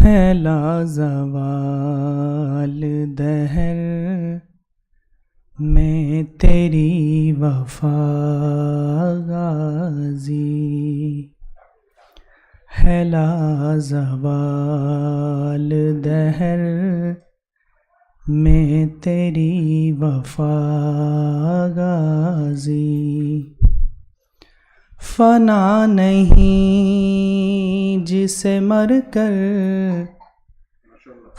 ہے لازوال دہر میں تیری وفا غازی، ہے لازوال دہر میں تیری وفا غازی، فنا نہیں جسے مر کر،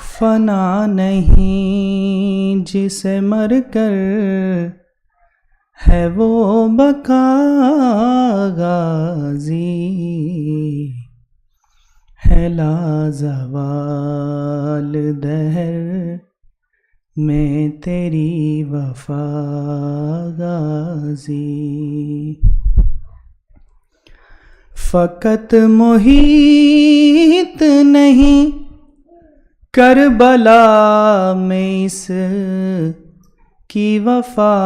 فنا نہیں جسے مر کر ہے وہ بقا غازی، ہے لازوال دہر میں تیری وفا غازی، فقط محیط نہیں کربلا میں اس کی وفا،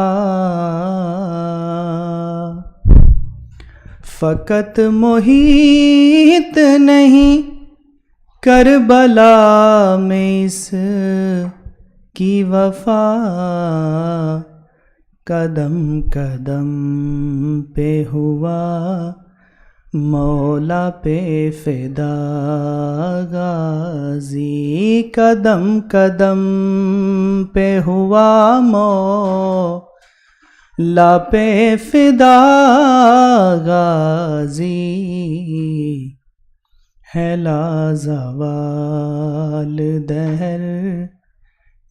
فقط محیط نہیں کربلا میں اس کی وفا، قدم قدم پہ ہوا مولا پہ فدا غازی، قدم قدم پہ ہوا مولا پہ فدا غازی، ہے لازوال دہر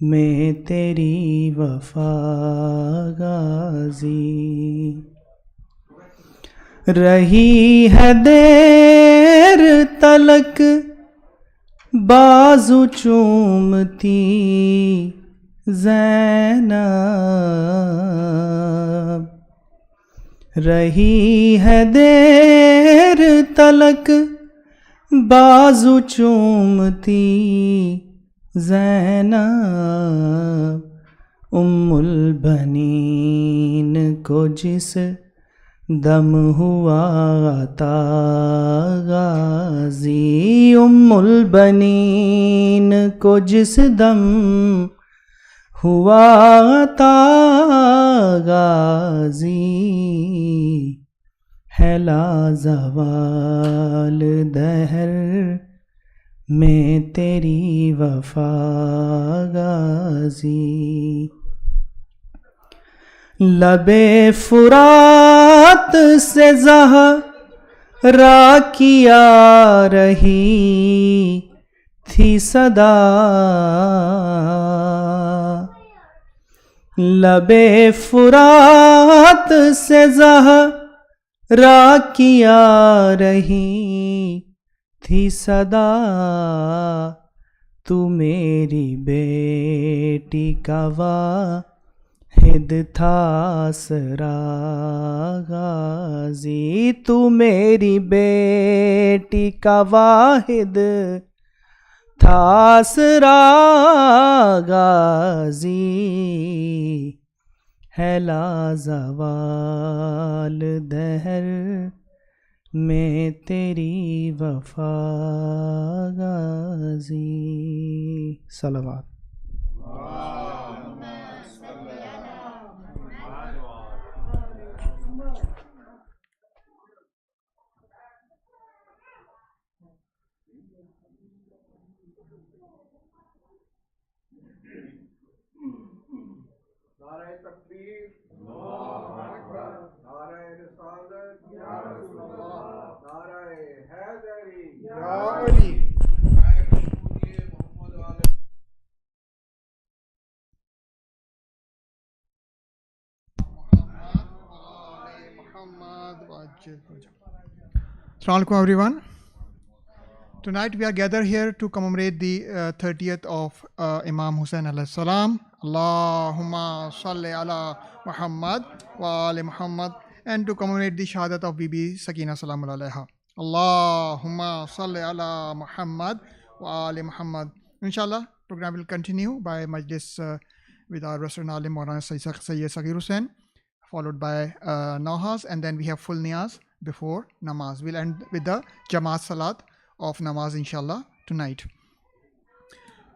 میں تیری وفا غازی، رہی ہے دیر تلک بازو چومتی زینب، رہی ہے دیر تلک بازو چومتی زینب، ام البنین کو جس دم ہوا عطا غازی، ام البنین کو جس دم ہوا عطا غازی، ہے لازوال دہر میں تیری وفا غازی، لب فرات سے زہرا کی آ رہی تھی صدا، لب فرات سے زہرا کی آ رہی تھی صدا، تو میری بیٹی کا واحد تھا آسرا غازی، تو میری بیٹی کا واحد تھا آسرا غازی، ہے لازوال دہر میں تیری وفا غازی، صلوات۔ نعرہ تکبیر، اللہ اکبر، نعرہ رسالت، یا رسول اللہ، نعرہ حیدری، یا علی، نعرہ رسول محمد علیہ Assalamu alaikum everyone. Tonight we are gathered here to commemorate the 30th of Imam Husayn alayhi salam. Allahumma salli ala Muhammad wa ali Muhammad, and to commemorate the Shahadat of Bibi Sakina salamun alayha. Allahumma salli ala Muhammad wa ali Muhammad. Inshallah, program will continue by Majlis with our Resident Alim Maulana Sayyid Sakir Husayn, followed by Nahaz, and then we have full niyaz before namaz. We'll end with the Jamaat Salat of namaz inshallah tonight.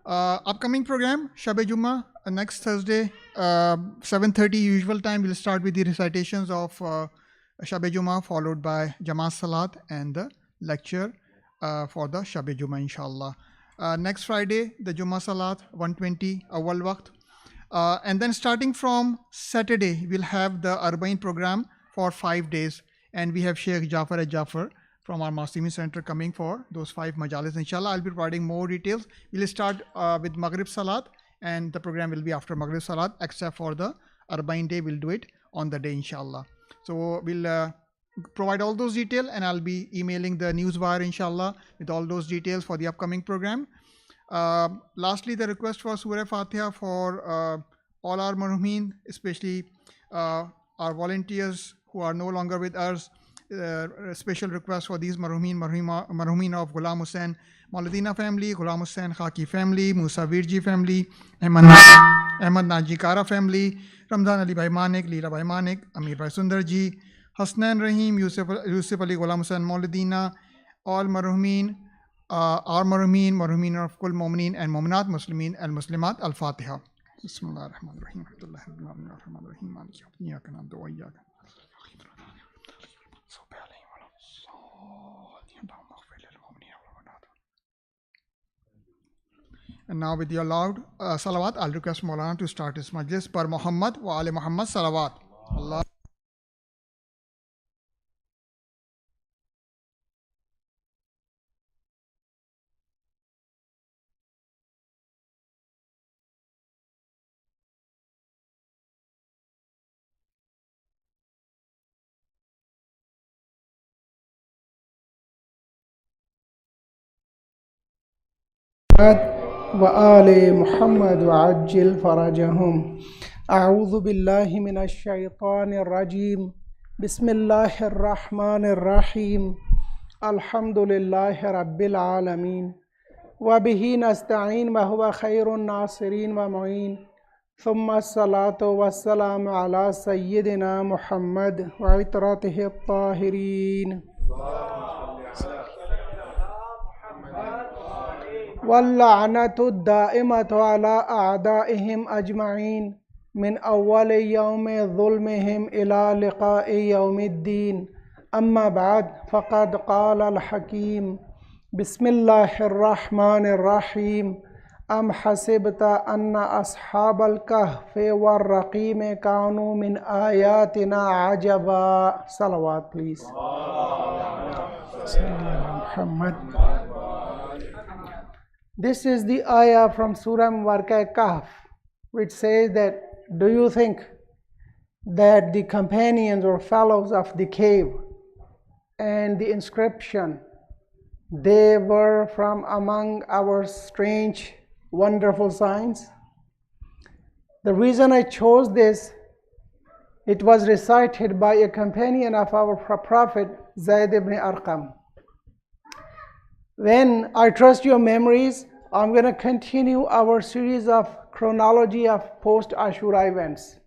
Upcoming program, Shab-e Jummah, next Thursday, 7:30 usual time. We'll start with the recitations of Shab-e Jummah, followed by Jamaat Salat and the lecture for the Shab-e Jummah, inshallah. Next Friday, the Jummah Salat, 1:20, Awal Waqt. And then starting from Saturday, we'll have the Arba'in program for 5 days. And we have Sheikh Jafar Jafar from our Masimi Center coming for those 5 majalis. Inshallah, I'll be providing more details. We'll start with Maghrib Salat, and the program will be after Maghrib Salat, except for the Arba'in day, we'll do it on the day, inshallah. So we'll provide all those details, and I'll be emailing the newswire, inshallah, with all those details for the upcoming program. Lastly, the request for Surah Fatiha for all our marhumeen, especially our volunteers who are no longer with us. Special request for these marhumeen of Ghulam Husayn Mauladina family, Ghulam Husayn Khaki family, Musa Virji family, Ahmad Naji Kara family, Ramzan Ali Bhai Manik, Leela Bhai Manik, Amir Bhai Sundarji, Hasnan Rahim, Yusuf Ali Ghulam Husayn Mauladina, all marhumeen, our marhumeen of Kul Mu'mineen and Mu'minat, Muslimin and Muslimat. Al-Fatiha. Bismillah ar-Rahman ar-Rahim. And now with your loud salawat, I'll request Maulana to start his majlis per Muhammad wa ali Muhammad salawat. Allah. وآل محمد وعجل فرجهم. أعوذ بالله من الشيطان الرجيم. بسم الله الرحمن الرحيم. الحمد لله رب العالمين وبه نستعين وهو خير الناصرين ومعين. ثم الصلاة والسلام على سيدنا محمد وعترته الطاهرين واللعنة الدائمة على أعدائهم أجمعين من أول يوم ظلمهم إلى لقاء يوم الدين. أما بعد، فقد قال الحكيم: بسم الله الرحمن الرحيم. أم حسبت أن أصحاب الكهف والرقيم كانوا من آياتنا عجبا. Salawat, please. Muhammad. This is the ayah from Surah Mubarakah Kahf, which says that, do you think that the companions or fellows of the cave and the inscription, they were from among our strange, wonderful signs? The reason I chose this, it was recited by a companion of our Prophet, Zayd ibn Arqam. When I trust your memories, I'm going to continue our series of chronology of post-Ashura events.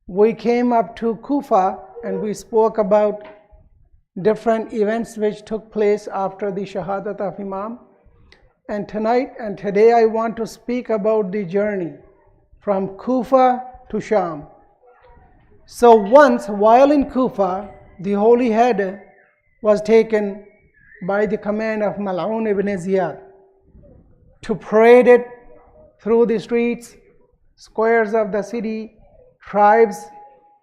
We came up to Kufa and we spoke about different events which took place after the Shahadat of Imam. And tonight and today I want to speak about the journey from Kufa to Sham. So once, while in Kufa, the holy head was taken by the command of Mal'un ibn Ziyad to parade it through the streets, squares of the city, tribes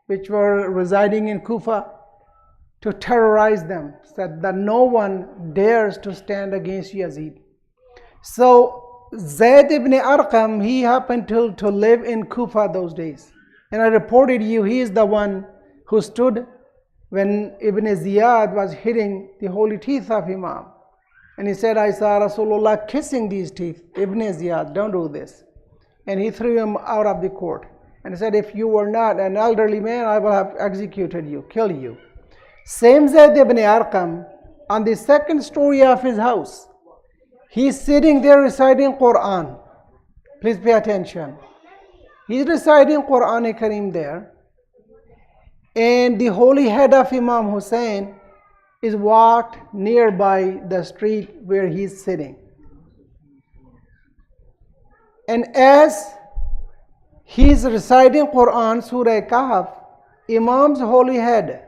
which were residing in Kufa, to terrorize them, so that no one dares to stand against Yazid. So Zayd ibn Arqam, he happened to live in Kufa those days. And I reported you, he is the one who stood when Ibn Ziyad was hitting the holy teeth of Imam. And he said, I saw Rasulullah kissing these teeth. Ibn Ziyad, don't do this. And he threw him out of the court. And he said, if you were not an elderly man, I will have executed you, kill you. Same Zayd ibn Arqam, on the second story of his house, he's sitting there reciting Quran. Please pay attention. He's reciting Quran Kareem there. And the holy head of Imam Husayn is walked nearby the street where he's sitting. And as he's reciting Quran, Surah Kahf, Imam's holy head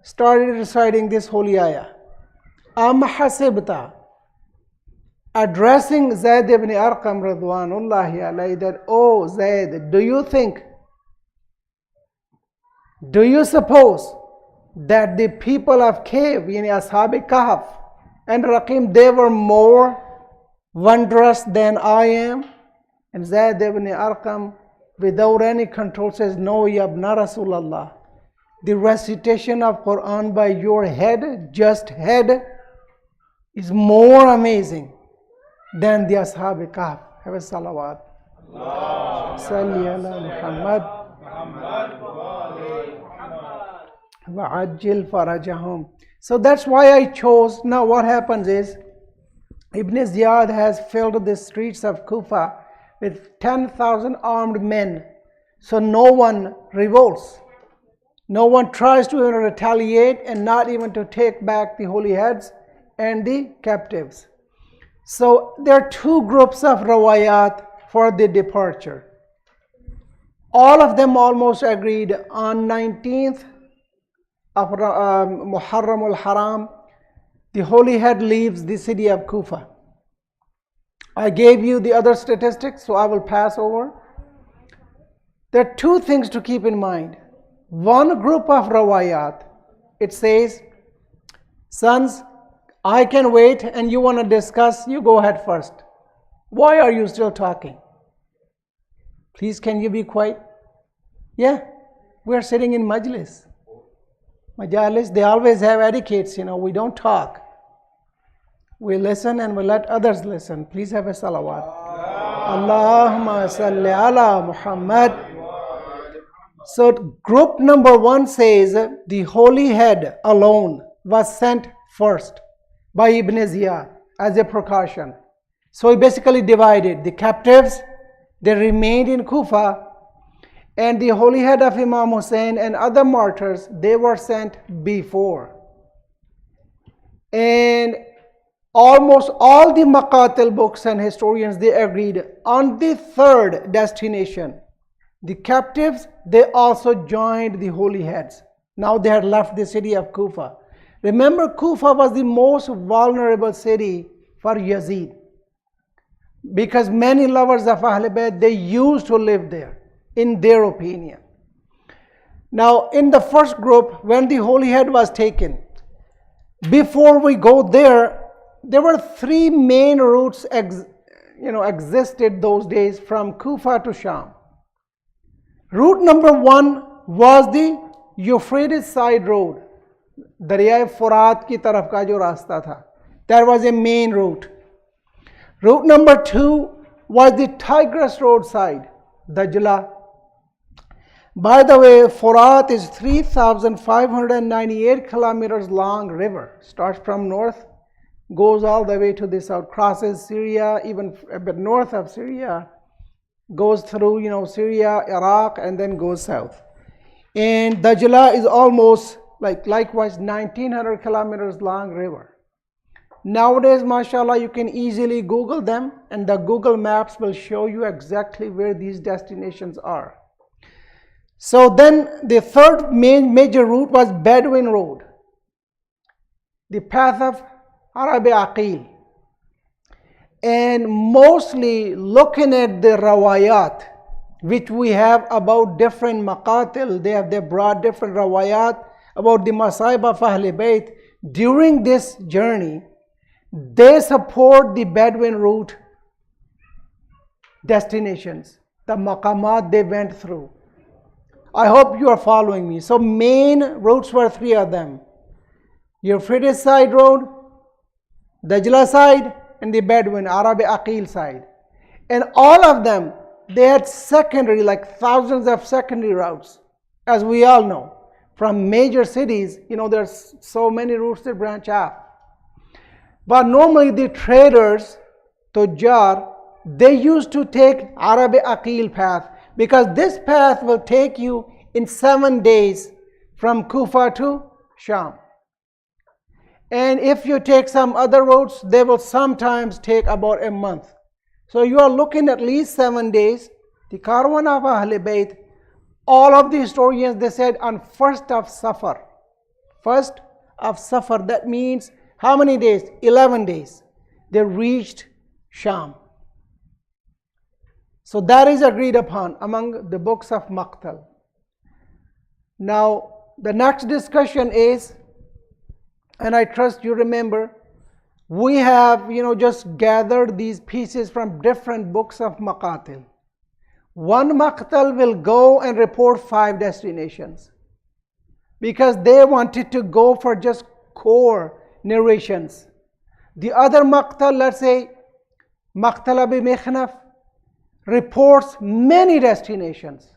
started reciting this holy ayah. Am hasibta, addressing Zayd ibn Arqam radwanullahi alayhi, that, oh Zayd, do you suppose that the people of cave, yani Ashab Kahf and Raqim, they were more wondrous than I am? And Zayd ibn Arqam, without any control, says, no, yabna Rasulallah. The recitation of Quran by your head, just head, is more amazing than the Ashab Kahf. Have a salawat. Salli ala Muhammad wa ajil farajahum. So that's why I chose. Now what happens is, Ibn Ziyad has filled the streets of Kufa with 10,000 armed men. So no one revolts. No one tries to retaliate, and not even to take back the holy heads and the captives. So there are two groups of rawayat for the departure. All of them almost agreed on 19th of Muharram al-Haram, the holy head leaves the city of Kufa. I gave you the other statistics, so I will pass over. There are two things to keep in mind. One group of rawayat, it says, sons, I can wait, and you want to discuss, you go ahead first. Why are you still talking? Please, can you be quiet? Yeah, we are sitting in majlis. Majalis, they always have etiquettes, we don't talk. We listen and we let others listen. Please have a salawat. Allahumma salli ala Muhammad. So group number one says the holy head alone was sent first by Ibn Ziyad as a precaution. So he basically divided the captives, they remained in Kufa, and the holy head of Imam Husayn and other martyrs, they were sent before. And almost all the Maqatil books and historians, they agreed on the third destination. The captives, they also joined the holy heads. Now they had left the city of Kufa. Remember, Kufa was the most vulnerable city for Yazid, because many lovers of Ahl Bayt, they used to live there, in their opinion. Now, in the first group, when the holy head was taken, before we go there, there were three main routes existed those days from Kufa to Sham. Route number one was the Euphrates side road. Darya Furat ki taraf ka jo rasta tha. That was a main route. Route number two was the Tigris road side, Dajla. By the way, Furat is 3,598 kilometers long river. Starts from north, goes all the way to the south, crosses Syria, even a bit north of Syria, goes through, Syria, Iraq, and then goes south. And Dajla is almost likewise 1,900 kilometers long river. Nowadays, mashallah, you can easily Google them, and the Google Maps will show you exactly where these destinations are. So then the third major route was Bedouin road, the path of Arabi Aqil. And mostly looking at the rawayat, which we have about different maqatil, they brought different rawayat about the Masaib of Ahl Bayt. During this journey, they support the Bedouin route destinations, the maqamat they went through. I hope you are following me. So main routes were three of them: Euphrates side road, Dajla side, and the Bedouin, Arabi Aqil side. And all of them, they had secondary, thousands of secondary routes, as we all know. From major cities, there's so many routes that branch off. But normally the traders, Tujjar, they used to take Arabi Aqil path, because this path will take you in 7 days from Kufa to Sham. And if you take some other routes, they will sometimes take about a month. So you are looking at least 7 days. The caravan of Ahl Bayt, all of the historians, they said on 1st of Safar. 1st of Safar, that means how many days? 11 days. They reached Sham. So that is agreed upon among the books of Maqtal. Now, the next discussion is, and I trust you remember, we have, just gathered these pieces from different books of Maqatil. One Maqtal will go and report 5 destinations because they wanted to go for just core narrations. The other Maqtal, let's say, Maqtal Abi Mikhnaf, reports many destinations.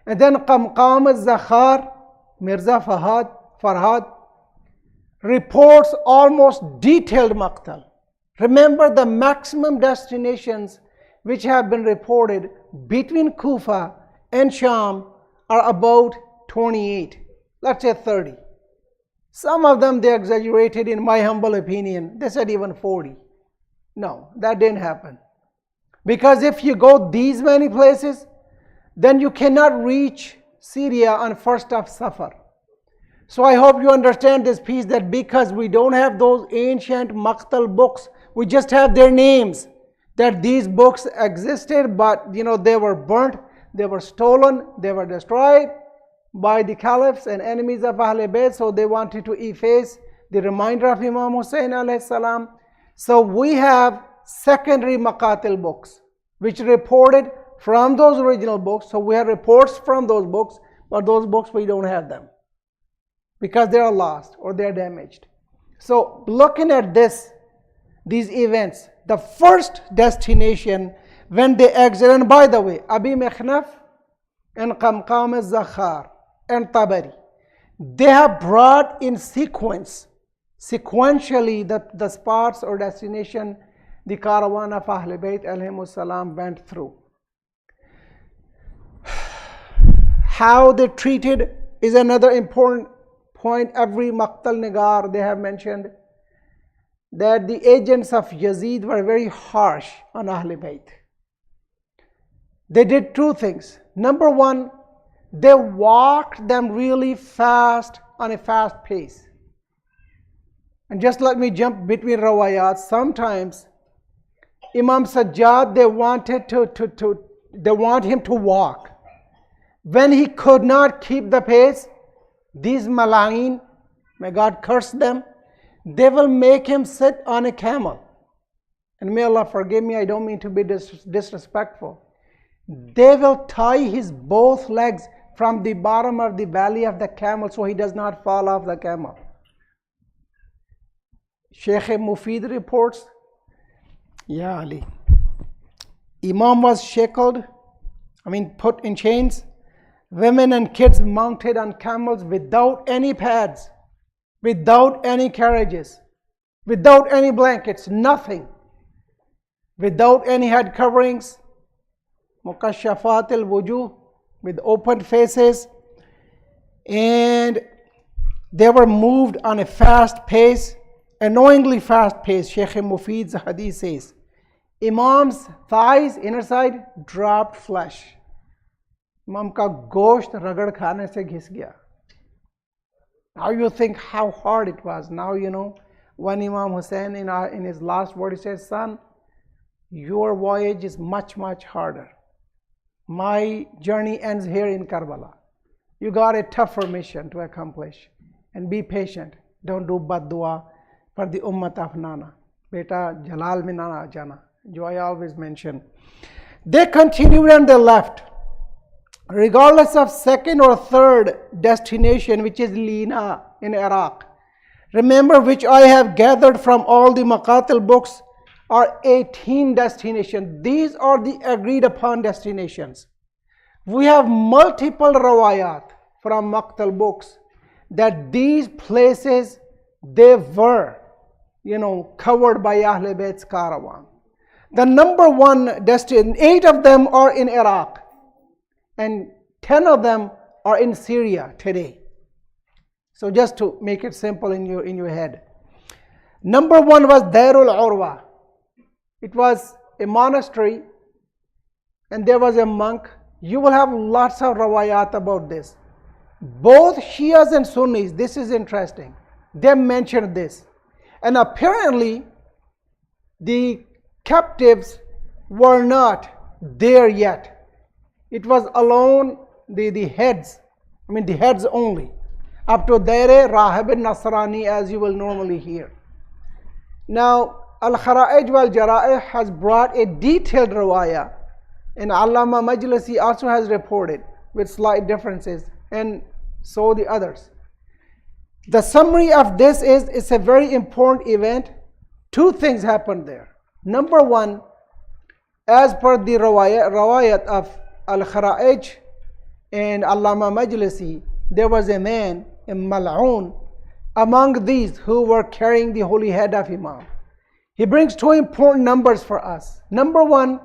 And then Qamqam al-Zakhar, Mirza Farhad, reports almost detailed Maqtal. Remember, the maximum destinations which have been reported between Kufa and Sham are about 28, let's say 30. Some of them they exaggerated, in my humble opinion. They said even 40. No, that didn't happen. Because if you go these many places, then you cannot reach Syria on 1st of Safar. So I hope you understand this piece, that because we don't have those ancient Maqtal books, we just have their names, that these books existed, but they were burnt, they were stolen, they were destroyed by the caliphs and enemies of Ahl Bayt, so they wanted to efface the reminder of Imam Husayn alayhi salam. So we have secondary Maqatil books which reported from those original books. So we have reports from those books, but those books we don't have them because they are lost or they are damaged. So looking at these events, the first destination when they exit, and by the way, Abi Mikhnaf and Qamqam al-Zakhar and Tabari, they have brought in sequentially the spots or destination the caravan of Ahl Bayt alayhimus salam went through. How they treated is another important point. Every Maqtal Nigar, they have mentioned that the agents of Yazid were very harsh on Ahl Bayt. They did 2 things. Number 1, they walked them really fast, on a fast pace. And just let me jump between rawayat. Sometimes Imam Sajjad, they want him to walk. When he could not keep the pace, these Malain, may God curse them, they will make him sit on a camel. And may Allah forgive me, I don't mean to be disrespectful. They will tie his both legs from the bottom of the belly of the camel so he does not fall off the camel. Sheikh Mufid reports, Ya Ali, Imam was shackled, put in chains, women and kids mounted on camels without any pads, without any carriages, without any blankets, nothing, without any head coverings, mukashafat al-wujuh, with open faces, and they were moved on a fast pace, annoyingly fast pace. Sheikh Mufid's hadith says, Imam's thighs, inner side, dropped flesh. Imam ka gosht ragad khane se ghis gaya. Now you think how hard it was. Now when Imam Husayn in his last word, he says, son, your voyage is much, much harder. My journey ends here in Karbala. You got a tougher mission to accomplish. And be patient. Don't do bad dua for the ummat of Nana. Beta Jalal mein na jana. Jo I always mention. They continued and they left. Regardless of second or third destination, which is Lina in Iraq. Remember, which I have gathered from all the Maqatil books, are 18 destinations. These are the agreed upon destinations. We have multiple rawayat from Maqtal books that these places, they were, covered by Ahl Bayt's caravan. The number 1 destination, 8 of them are in Iraq and 10 of them are in Syria today. So just to make it simple in your head. Number 1 was Darul Urwa. It was a monastery and there was a monk. You will have lots of rawayat about this. Both Shias and Sunnis, this is interesting, they mentioned this. And apparently the captives were not there yet. It was alone the heads, the heads only, up to Daire Rahib Nasrani, as you will normally hear. Now, Al-Khara'ij wal-Jara'ih has brought a detailed rawaya, and Allama Majlisi also has reported with slight differences, and so the others. The summary of this is, it's a very important event. Two things happened there. Number one, as per the rawayat of Al-Khara'ij and Allama Majlisi, there was a man, a mal'oon, among these who were carrying the holy head of Imam. He brings two important numbers for us. Number one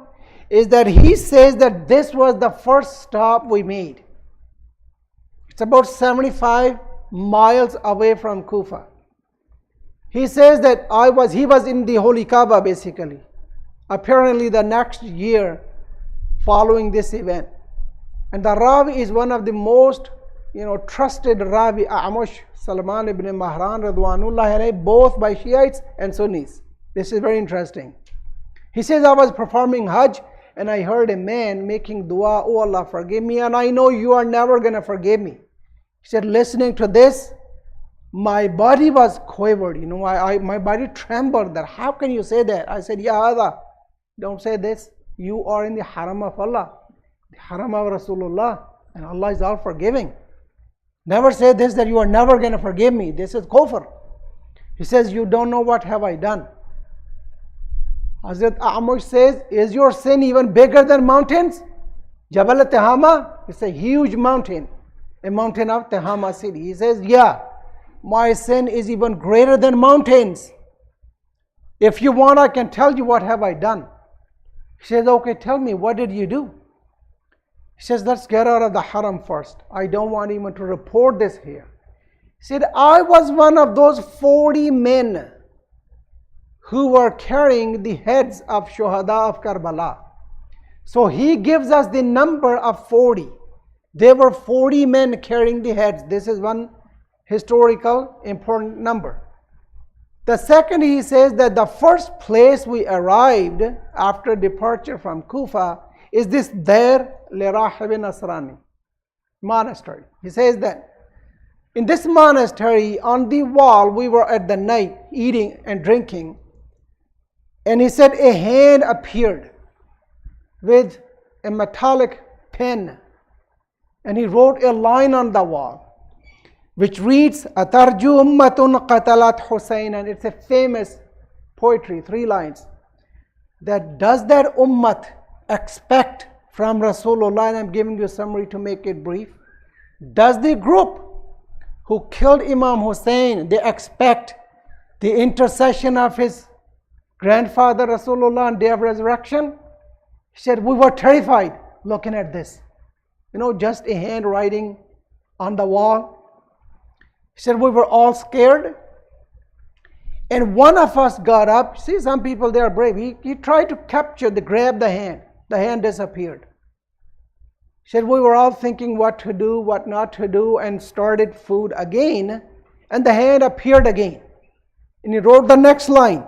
is that he says that this was the first stop we made. It's about 75 miles away from Kufa. He says that he was in the Holy Kaaba basically. Apparently the next year following this event. And the Ravi is one of the most trusted Ravi, A'mash, Salman ibn Mahran, Radwanullah alayhi, both by Shiites and Sunnis. This is very interesting. He says, I was performing Hajj and I heard a man making dua, oh Allah, forgive me, and I know you are never going to forgive me. He said, listening to this, my body was quivered, my body trembled that how can you say that? I said, Ya Allah, don't say this. You are in the haram of Allah, the haram of Rasulullah, and Allah is all forgiving. Never say this, that you are never going to forgive me. This is kufr. He says, you don't know what have I done. Hazrat A'mash says, is your sin even bigger than mountains? Jabal Tehama, it's a huge mountain, a mountain of Tehama city. He says, yeah, my sin is even greater than mountains. If you want, I can tell you what have I done. He says, okay, tell me, what did you do? He says, let's get out of the haram first. I don't want even to report this here. He said, I was one of those 40 men who were carrying the heads of Shuhada of Karbala. So he gives us the number of 40. There were 40 men carrying the heads. This is one historical important number. The second, he says that the first place we arrived after departure from Kufa is this Dair Rahib Nasrani monastery. He says that in this monastery, on the wall, we were at the night eating and drinking. And he said a hand appeared with a metallic pen. And he wrote a line on the wall, which reads, Atarju ummatun qatalat Husayn. And it's a famous poetry, 3 lines. That does that ummat expect from Rasulullah, and I'm giving you a summary to make it brief. Does the group who killed Imam Husayn, they expect the intercession of his grandfather Rasulullah on day of resurrection? He said, we were terrified looking at this. Just a hand writing on the wall. He said, we were all scared. And one of us got up. See, some people, they are brave. He tried to grab the hand. The hand disappeared. He said, we were all thinking what to do, what not to do, and started food again. And the hand appeared again. And he wrote the next line,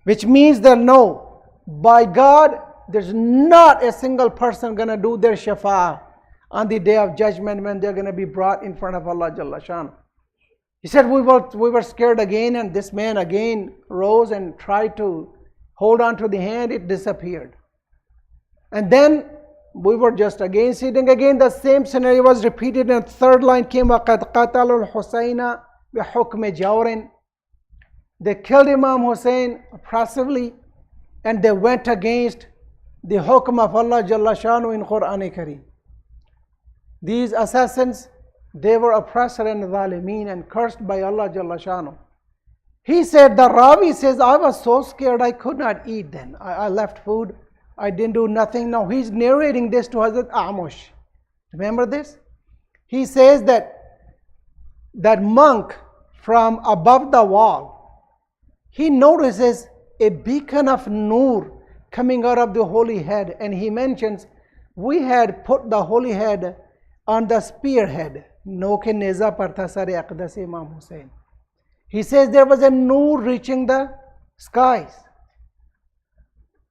which means that no, by God, there's not a single person going to do their shafa'ah on the day of judgment when they're going to be brought in front of Allah Jalla Shan. He said, we were scared again, and this man again rose and tried to hold on to the hand. It disappeared. And then we were just again sitting again. The same scenario was repeated, and the third line came, وَقَدْ قَتَلُوا الْحُسَيْنَ بِحُكْمِ جَوْرٍ. They killed Imam Husayn oppressively, and they went against the hukm of Allah Jalla Shanu in Quran Kareem. These assassins, they were oppressed and zalimeen and cursed by Allah Jalla Shanu. He said, the Ravi says, I was so scared I could not eat then. I left food. I didn't do nothing. Now he's narrating this to Hazrat A'mash. Remember this? He says that monk from above the wall, he notices a beacon of nur coming out of the holy head. And he mentions, we had put the holy head on the spearhead. Noke neza par tha sar aqdas Imam Husayn. He says there was a noor reaching the skies.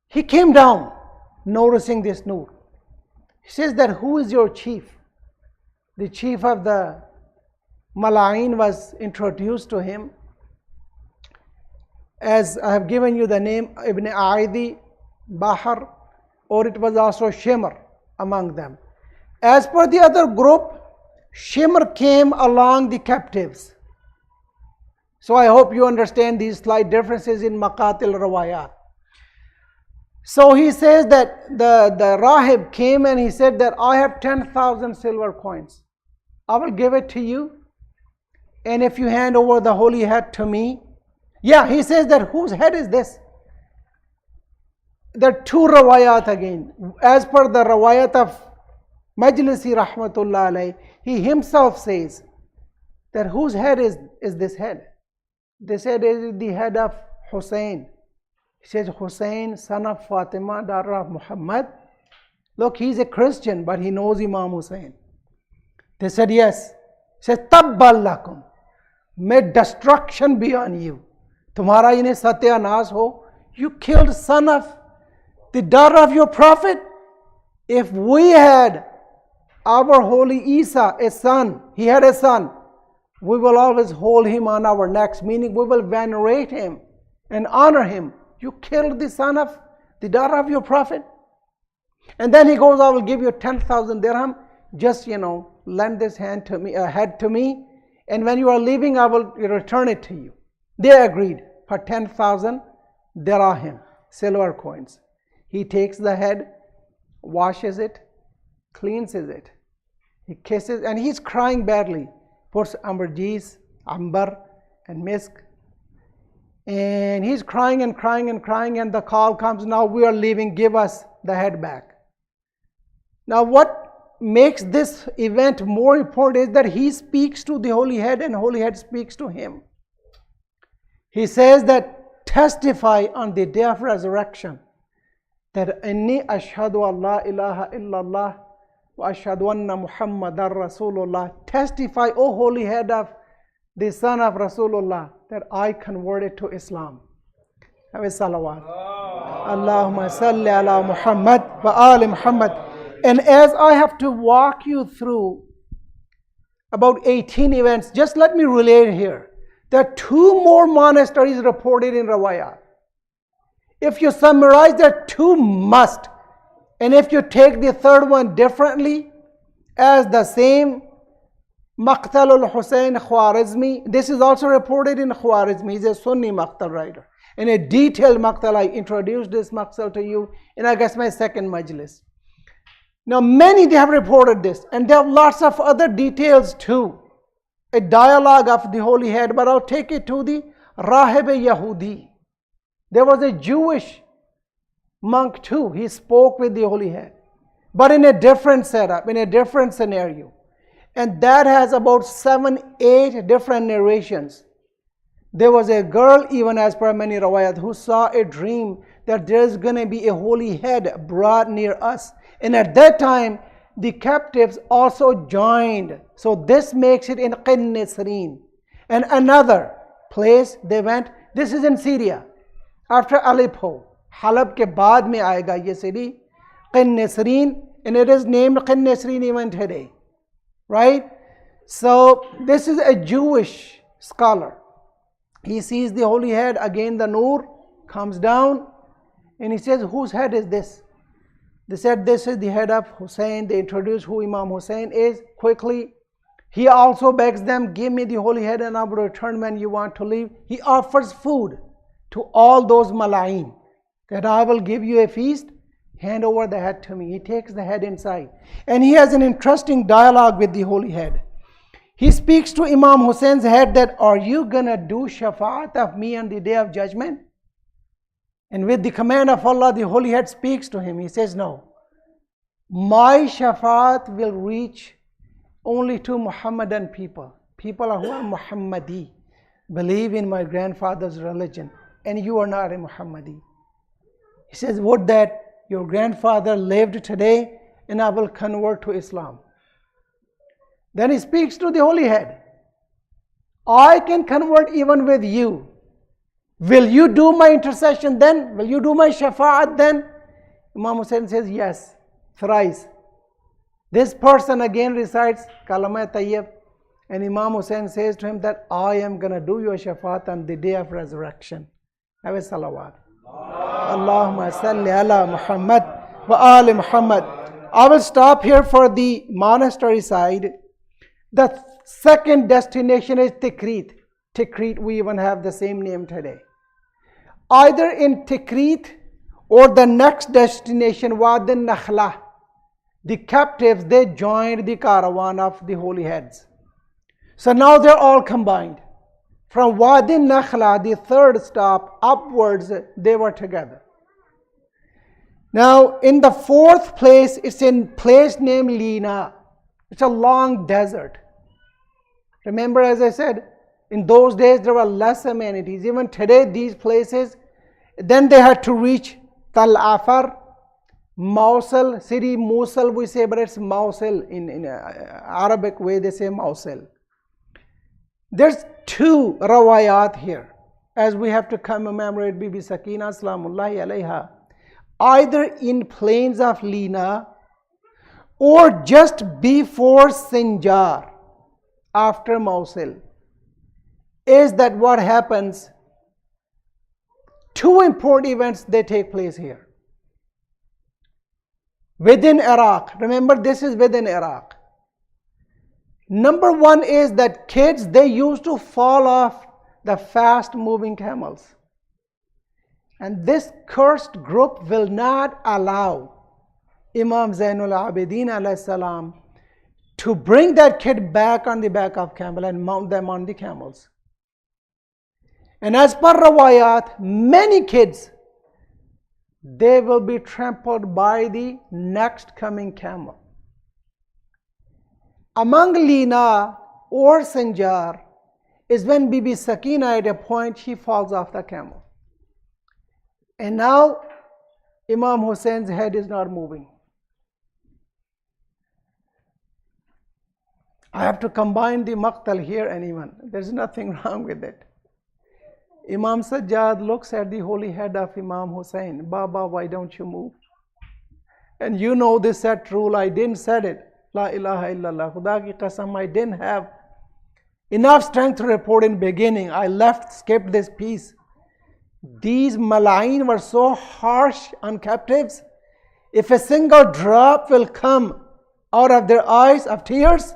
He came down noticing this noor. He says that, who is your chief? The chief of the Mala'in was introduced to him. As I have given you the name Ibn Aidi, Bahar, or it was also Shimr among them. As per the other group, Shimr came along the captives. So I hope you understand these slight differences in Maqatil Rawayat. So he says that the Rahib came and he said that I have 10,000 silver coins. I will give it to you. And if you hand over the holy head to me. Yeah, he says that, whose head is this? There are two Rawayat again. As per the Rawayat of Majlisi Rahmatullah alayh, he himself says that whose head is this head? This head is the head of Husayn. He says, Husayn, son of Fatima, daughter of Muhammad. Look, he's a Christian, but he knows Imam Husayn. They said, yes. He says, Tabbal lakum. May destruction be on you. Tumhara ine satyanas ho. You killed son of the daughter of your prophet. If we had our holy Isa, a son, he had a son, we will always hold him on our necks, meaning we will venerate him and honor him. You killed the son of the daughter of your prophet. And then he goes, I will give you 10,000 dirham. Just, lend this head to me. And when you are leaving, I will return it to you. They agreed for 10,000 dirham, silver coins. He takes the head, washes it, cleanses it. He kisses, and he's crying badly. Puts amberjees, amber, and misk. And he's crying and crying and crying, and the call comes, now we are leaving, give us the head back. Now what makes this event more important is that he speaks to the holy head and holy head speaks to him. He says that, testify on the day of resurrection that inni ashhadu Allah ilaha illallah wa ashhadu anna Muhammadar Rasulullah. Testify, O holy head of the son of Rasulullah, that I converted to Islam. Have a salawat. Allahumma salli ala Muhammad wa ali Muhammad. And as I have to walk you through about 18 events, just let me relate here. There are 2 more monasteries reported in Rawayat. If you summarize, there are 2 must. And if you take the third one differently, as the same, Maqtal al-Husayn Khwarizmi, this is also reported in Khwarizmi. He's a Sunni Maqtal writer. In a detailed Maqtal, I introduced this Maqtal to you in, I guess, my second majlis. Now, many they have reported this, and they have lots of other details too. A dialogue of the holy head, but I'll take it to the Rahib Yahudi. There was a Jewish monk too. He spoke with the holy head, but in a different setup, in a different scenario. And that has about 7-8 different narrations. There was a girl, even as per many rawayat, who saw a dream that there's going to be a holy head brought near us. And at that time, the captives also joined. So this makes it in Qin-Nisreen. And another place they went, this is in Syria, after Aleppo. Halab ke baad mein aayega ye city, Qin-Nisreen, and it is named Qin-Nisreen even today. Right? So this is a Jewish scholar. He sees the holy head, again the Noor comes down, and he says, whose head is this? They said, this is the head of Husayn. They introduce who Imam Husayn is quickly. He also begs them, give me the holy head and I will return when you want to leave. He offers food to all those Mala'in, that I will give you a feast, hand over the head to me. He takes the head inside. And he has an interesting dialogue with the holy head. He speaks to Imam Husayn's head that, are you going to do shafaat of me on the day of judgment? And with the command of Allah, the holy head speaks to him. He says, no. My shafaat will reach only to Muhammadan people. People who are Muhammadi, believe in my grandfather's religion. And you are not a Muhammadi. He says, would that your grandfather lived today and I will convert to Islam. Then he speaks to the holy head. I can convert even with you. Will you do my intercession then? Will you do my shafa'at then? Imam Husayn says, yes, thrice. This person again recites Kalama Tayyib, and Imam Husayn says to him that I am going to do your shafa'at on the day of resurrection. Have a salawat. Allahumma salli ala Muhammad wa ali Muhammad. I will stop here for the monastery side. The second destination is Tikrit. Tikrit, we even have the same name today. Either in Tikrit or the next destination, Wadi Nakhla, the captives, they joined the caravan of the holy heads. So now they're all combined. From Wadi Nakhla, the third stop, upwards, they were together. Now, in the fourth place, it's in place named Lina. It's a long desert. Remember, as I said, in those days there were less amenities. Even today, these places, then they had to reach Tal Afar, Mosul, city Mosul we say, but it's Mosul. In Arabic way, they say Mosul. There's two rawayat here, as we have to commemorate Bibi Sakina Salamullahi alayha, either in plains of Lina or just before Sinjar, after Mosul. Is that what happens? Two important events, they take place here. Within Iraq, remember this is within Iraq. Number one is that kids, they used to fall off the fast moving camels. And this cursed group will not allow Imam Zainul Abidin alayhi salam to bring that kid back on the back of camel and mount them on the camels. And as per Rawayat, many kids, they will be trampled by the next coming camel. Among Lina or Sinjar is when Bibi Sakina at a point she falls off the camel. And now Imam Husayn's head is not moving. I have to combine the maqtal here and even. There's nothing wrong with it. Imam Sajjad looks at the holy head of Imam Husayn. Baba, why don't you move? And you know this set rule, I didn't said it. La ilaha illallah. Khuda ki qasam, I didn't have enough strength to report in beginning. I skipped this piece. These malain were so harsh on captives. If a single drop will come out of their eyes of tears,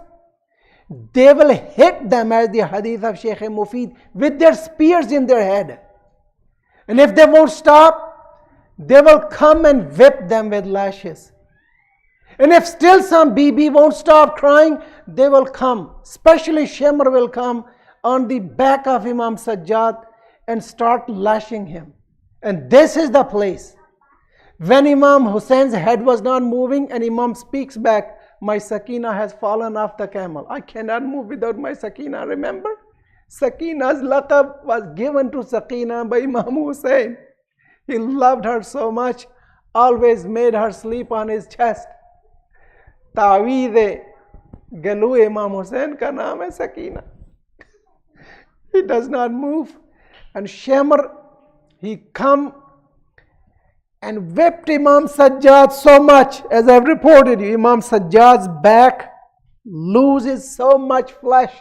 they will hit them, as the hadith of Shaykh Mufid, with their spears in their head. And if they won't stop, they will come and whip them with lashes. And if still some Bibi won't stop crying, they will come, especially Shimr will come on the back of Imam Sajjad and start lashing him. And this is the place. When Imam Husayn's head was not moving and Imam speaks back, my Sakina has fallen off the camel. I cannot move without my Sakina. Remember? Sakina's laqab was given to Sakina by Imam Husayn. He loved her so much, always made her sleep on his chest. Ta'weed Galu Imam Husayn ka naam hai Sakina. He does not move. And Shamr, he come and whipped Imam Sajjad so much, as I've reported you, Imam Sajjad's back loses so much flesh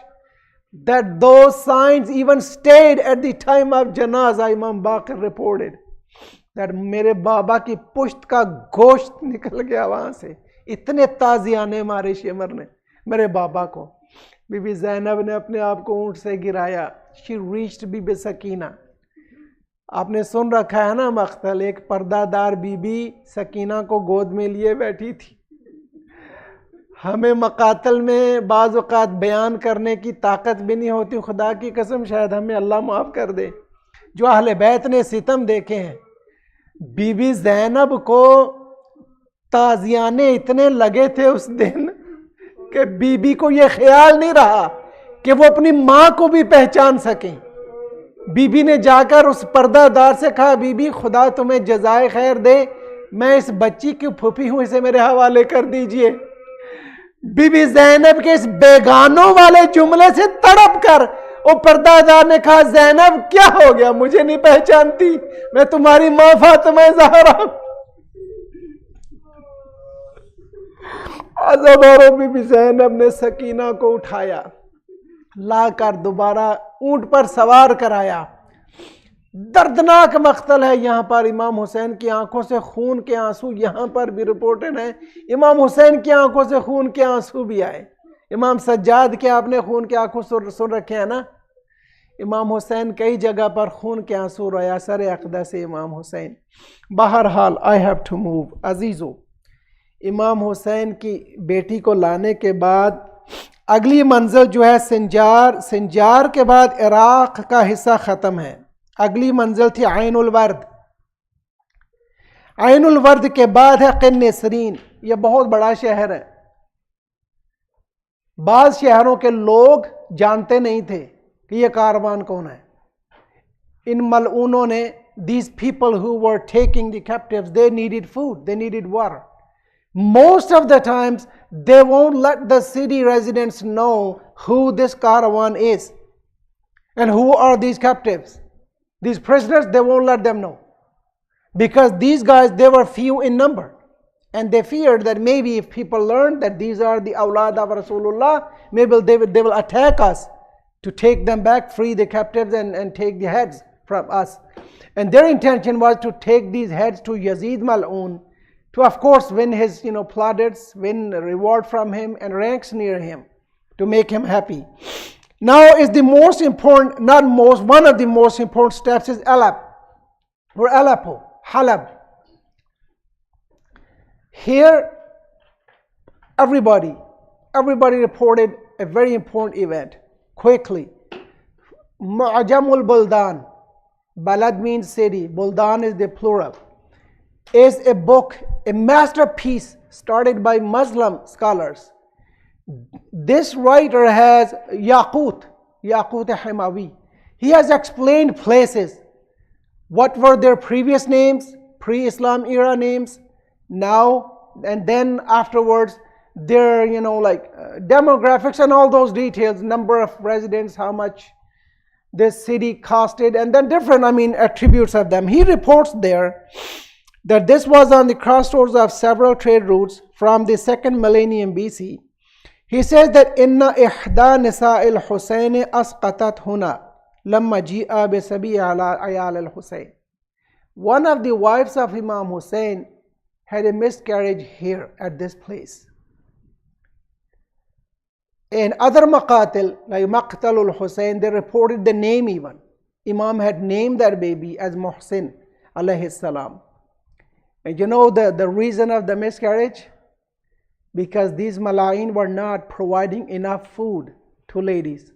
that those signs even stayed at the time of Janazah. Imam Baqir reported that mere baba ki pusht ka gosht nikal gaya wahan se. Itne taziyaane mare Shimr ne mere baba ko. Bibi Zainab ne apne aap ko ऊंट से गिराया. She reached Bibi Sakina. आपने सुन रखा है ना मख्तल, एक पर्दादार बीबी सकीना को गोद में लिए बैठी थी. हमें मकातल में बाज़ औक़ात बयान करने की ताकत भी नहीं होती. खुदा की कसम, शायद हमें अल्लाह माफ़ कर दे. जो अहले बैत ने सितम देखे हैं, बीबी ज़ैनब को ताज़ियाने इतने लगे थे उस दिन कि बीबी को ये ख्याल नहीं रहा कि वो अपनी माँ को भी पहचान सकें. बीबी ने जाकर उस पर्दादार से कहा, बीबी खुदा तुम्हें जज़ाए खैर दे, मैं इस बच्ची की फूफी हूं, इसे मेरे हवाले कर दीजिए। बीबी ज़ैनब के इस बेगानों वाले जुमले से तड़प कर वो पर्दादार ने कहा, ज़ैनब क्या हो गया, मुझे नहीं पहचानती, मैं तुम्हारी माँ फातिमा ज़हरा। और बीबी ज़ैनब ने सकीना को उठाया, लाकर दोबारा ऊंट पर सवार कराया। दर्दनाक मख्तल है यहाँ पर। इमाम हुसैन की आंखों से खून के आंसू यहाँ पर भी रिपोर्टेड है। इमाम हुसैन की आंखों से खून के आंसू भी आए। इमाम सज्जाद के आपने खून के आंसू सुन रखे हैं ना। इमाम हुसैन कई जगह पर खून के आंसू रोया, सर अक़दा से इमाम हुसैन। बहरहाल आई हैव टू मूव। अजीज़ो, इमाम हुसैन की बेटी को लाने के बाद अगली मंजिल जो है सिंजार। सिंजार के बाद इराक़ का हिस्सा ख़त्म है। अगली मंजिल थी आइनुल वर्द। आइनुल वर्द के बाद है क़िन्नसरीन। यह बहुत बड़ा शहर है। बाज़ शहरों के लोग जानते नहीं थे कि यह कारवान कौन है। इन मलऊनों ने, these people who were taking the captives, they needed food, they needed water. Most of the times they won't let the city residents know who this caravan is and who are these captives. These prisoners, they won't let them know, because these guys, they were few in number, and they feared that maybe if people learned that these are the awlad of Rasulullah, maybe they will attack us to take them back, free the captives and take the heads from us. And their intention was to take these heads to Yazid Mal'un, to of course win his plaudits, win reward from him and ranks near him, to make him happy. Now is the most important, not most, one of the most important steps is Alep, or Aleppo, Halab. Here everybody reported a very important event quickly. Mu'jamul Buldan, Balad means city, Buldan is the plural, is a book, a masterpiece started by Muslim scholars. This writer has Yaqut Himawi. He has explained places, what were their previous names, pre-Islam era names, now and then afterwards, their demographics and all those details, number of residents, how much this city costed, and then different attributes of them. He reports there that this was on the crossroads of several trade routes from the 2nd millennium BC. He says that inna ihda nisa'il Husayn asqatat huna lamma ji'a bi sabi ala ayal al-Husayn. One of the wives of Imam Husayn had a miscarriage here at this place. In other maqatil, like Maqtal al-Husayn, they reported the name even. Imam had named that baby as Muhsin alayhi salam. And you know the reason of the miscarriage? Because these Malayin were not providing enough food to ladies.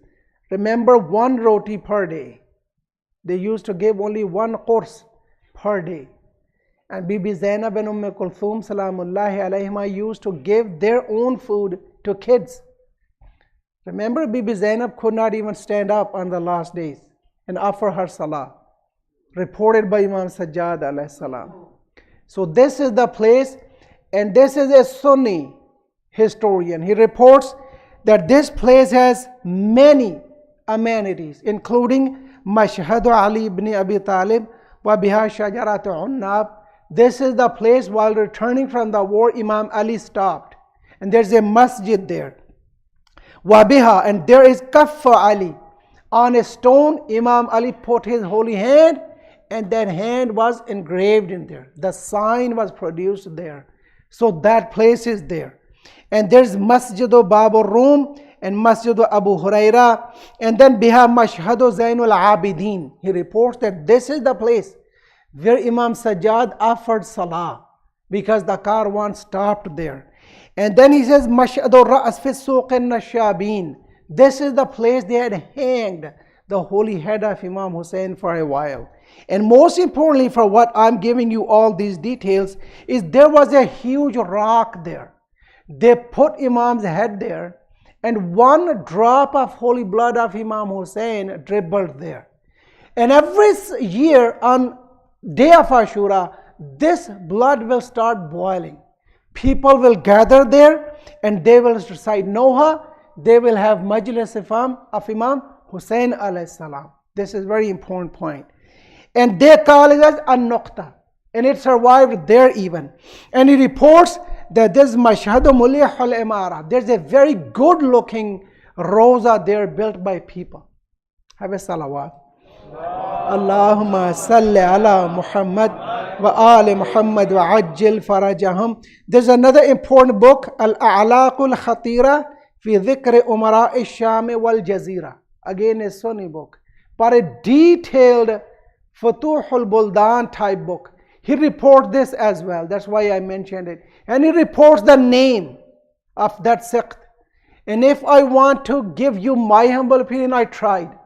Remember, 1 roti per day. They used to give only 1 course per day. And Bibi Zainab and Kulthum salamullahi alayhima used to give their own food to kids. Remember, Bibi Zainab could not even stand up on the last days and offer her salah. Reported by Imam Sajjad alayhi salam. So this is the place, and this is a Sunni historian. He reports that this place has many amenities, including Mashhad Ali ibn Abi Talib wa biha shajarat unnab. This is the place while returning from the war Imam Ali stopped, and there's a masjid there. Wa biha, and there is Kaffa Ali. On a stone, Imam Ali put his holy hand, and that hand was engraved in there. The sign was produced there. So that place is there. And there's Masjidu Babu Rum and Masjidu Abu Huraira, and then biha Mashhadu Zainul Abidin. He reports that this is the place where Imam Sajjad offered salah, because the Karwan stopped there. And then he says Mashhadu Ra'as fi Suq al-Nashabin. This is the place they had hanged the holy head of Imam Husayn for a while. And most importantly, for what I'm giving you all these details, is there was a huge rock there. They put Imam's head there, and 1 drop of holy blood of Imam Husayn dribbled there. And every year on day of Ashura, this blood will start boiling. People will gather there and they will recite Noha. They will have Majlis of Imam Husayn alayhi salam. This is a very important point. And they call it as An-Nuqta. And it survived there even. And he reports that this Mashhadu Mulihul Imara, there's a very good looking rosa there built by people. Have a salawat. Allahumma salli ala Muhammad wa ali Muhammad wa ajil farajahum. There's another important book, Al-A'laqul Khatira fi Dhikr Umara Ash-Sham wal Jazira. Again, a Sunni book, but a detailed Futuhul Buldan type book. He reports this as well. That's why I mentioned it. And he reports the name of that sect. And if I want to give you my humble opinion, I tried.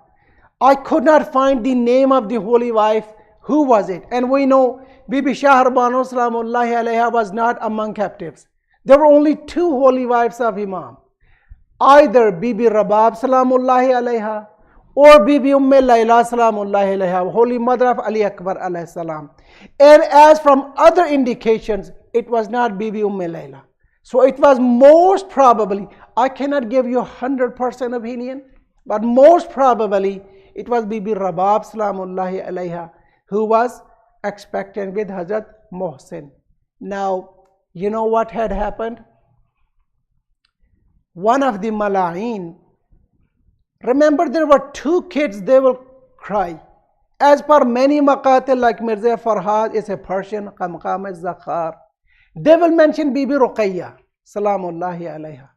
I could not find the name of the holy wife. Who was it? And we know Bibi Shaharbanu Salamullahi Alayha was not among captives. There were only two holy wives of Imam. Either Bibi Rabab Salamullahi Alayha or Bibi Layla Salamullahi Alayha, Holy Mother of Ali Akbar Alayhi Salam. And as from other indications, it was not Bibi Layla. So it was most probably, I cannot give you 100% opinion, but most probably it was Bibi Rabab Salamullahi Alayha who was expectant with Hazrat Muhsin. Now, you know what had happened? One of the Mala'in, remember there were two kids, they will cry. As per many maqatil like Mirza Farhad is a Persian, Qamqam is Zakhar. They will mention Bibi Ruqayya, Salamullahi Alayha.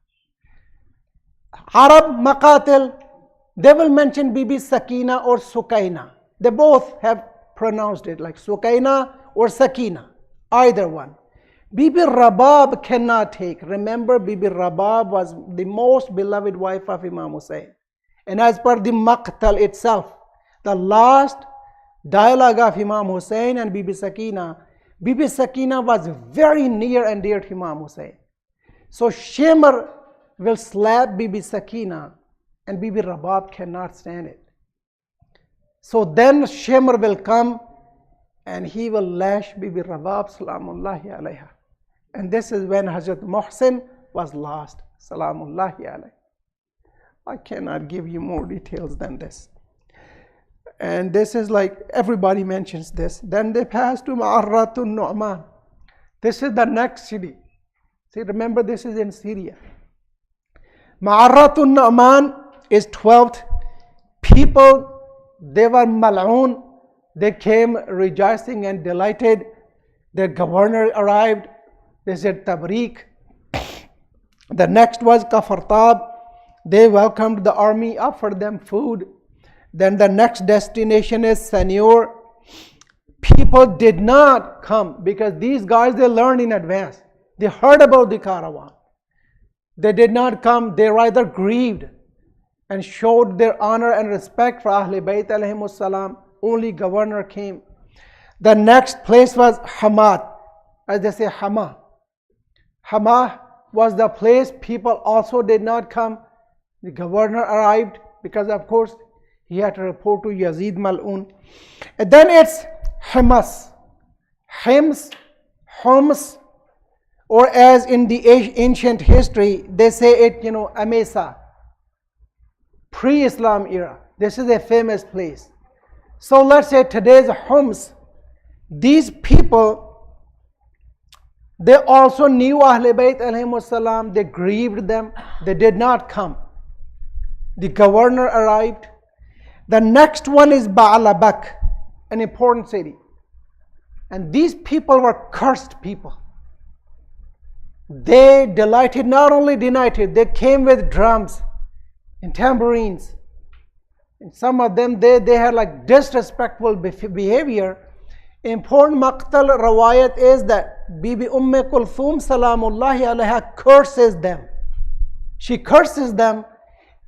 Arab maqatil, they will mention Bibi Sakina or Sukaina. They both have pronounced it like Sukaina or Sakina, either one. Bibi Rabab cannot take. Remember, Bibi Rabab was the most beloved wife of Imam Husayn. And as per the Maqtal itself, the last dialogue of Imam Husayn and Bibi Sakina was very near and dear to Imam Husayn. So Shimr will slap Bibi Sakina and Bibi Rabab cannot stand it. So then Shimr will come and he will lash Bibi Rabab Salamullahi Alayha. And this is when Hazrat Muhsin was lost. Salamullahi Alayhi. I cannot give you more details than this. And this is like everybody mentions this. Then they pass to Ma'arratun Nu'man. This is the next city. See, remember this is in Syria. Ma'arratun Nu'man is 12th. People, they were mal'oon. They came rejoicing and delighted. The governor arrived. They said Tabrik. The next was Kafartab. They welcomed the army, offered them food. Then the next destination is Sanur. People did not come because these guys, they learned in advance. They heard about the caravan. They did not come. They rather grieved and showed their honor and respect for Ahlul Bayt alayhimus salam. Only governor came. The next place was Hamad. As they say, Hama. Hama was the place people also did not come. The governor arrived because of course he had to report to Yazid Mal'un. And then it's Himas. Homs, or as in the ancient history, they say it, Amesa. Pre-Islam era. This is a famous place. So let's say today's Homs. These people, they also knew Ahlul Bayt alayhimus salam. They grieved them. They did not come. The governor arrived. The next one is Ba'alabak, an important city. And these people were cursed people. They delighted, not only delighted, they came with drums and tambourines. And some of them, they had like disrespectful behavior. Important Maqtal Rawayat is that Bibi Kulthum Salamullahi Alayha curses them. She curses them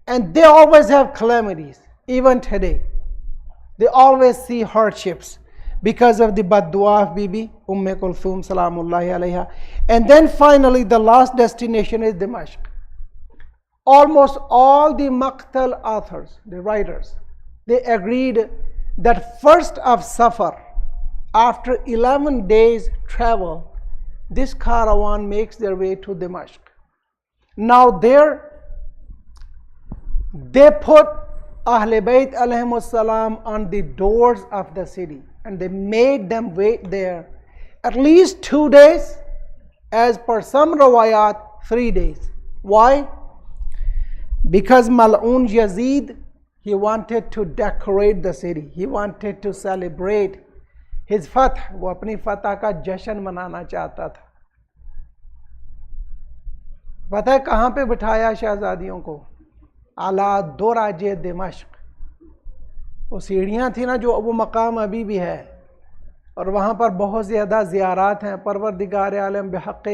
and they always have calamities. Even today, they always see hardships because of the bad dua of Bibi Kulthum Salamullahi Alayha. And then finally, the last destination is Dimashq. Almost all the Maqtal authors, the writers, they agreed that first of Safar, after 11 days travel, this caravan makes their way to Damascus. Now there, they put Ahle Bayt alayhimus salam on the doors of the city, and they made them wait there at least 2 days, as per some rawayat 3 days. Why? Because Mal'un Yazid, he wanted to decorate the city. He wanted to celebrate his fath. وہ اپنی فتح کا جشن منانا چاہتا تھا. پتہ ہے کہاں پہ بٹھایا شہزادیوں کو؟ اعلیٰ دراج دمشق. وہ سیڑھیاں تھیں نا، جو وہ مقام ابھی بھی ہے، اور وہاں پر بہت زیادہ زیارات ہیں. پروردگار عالم بحق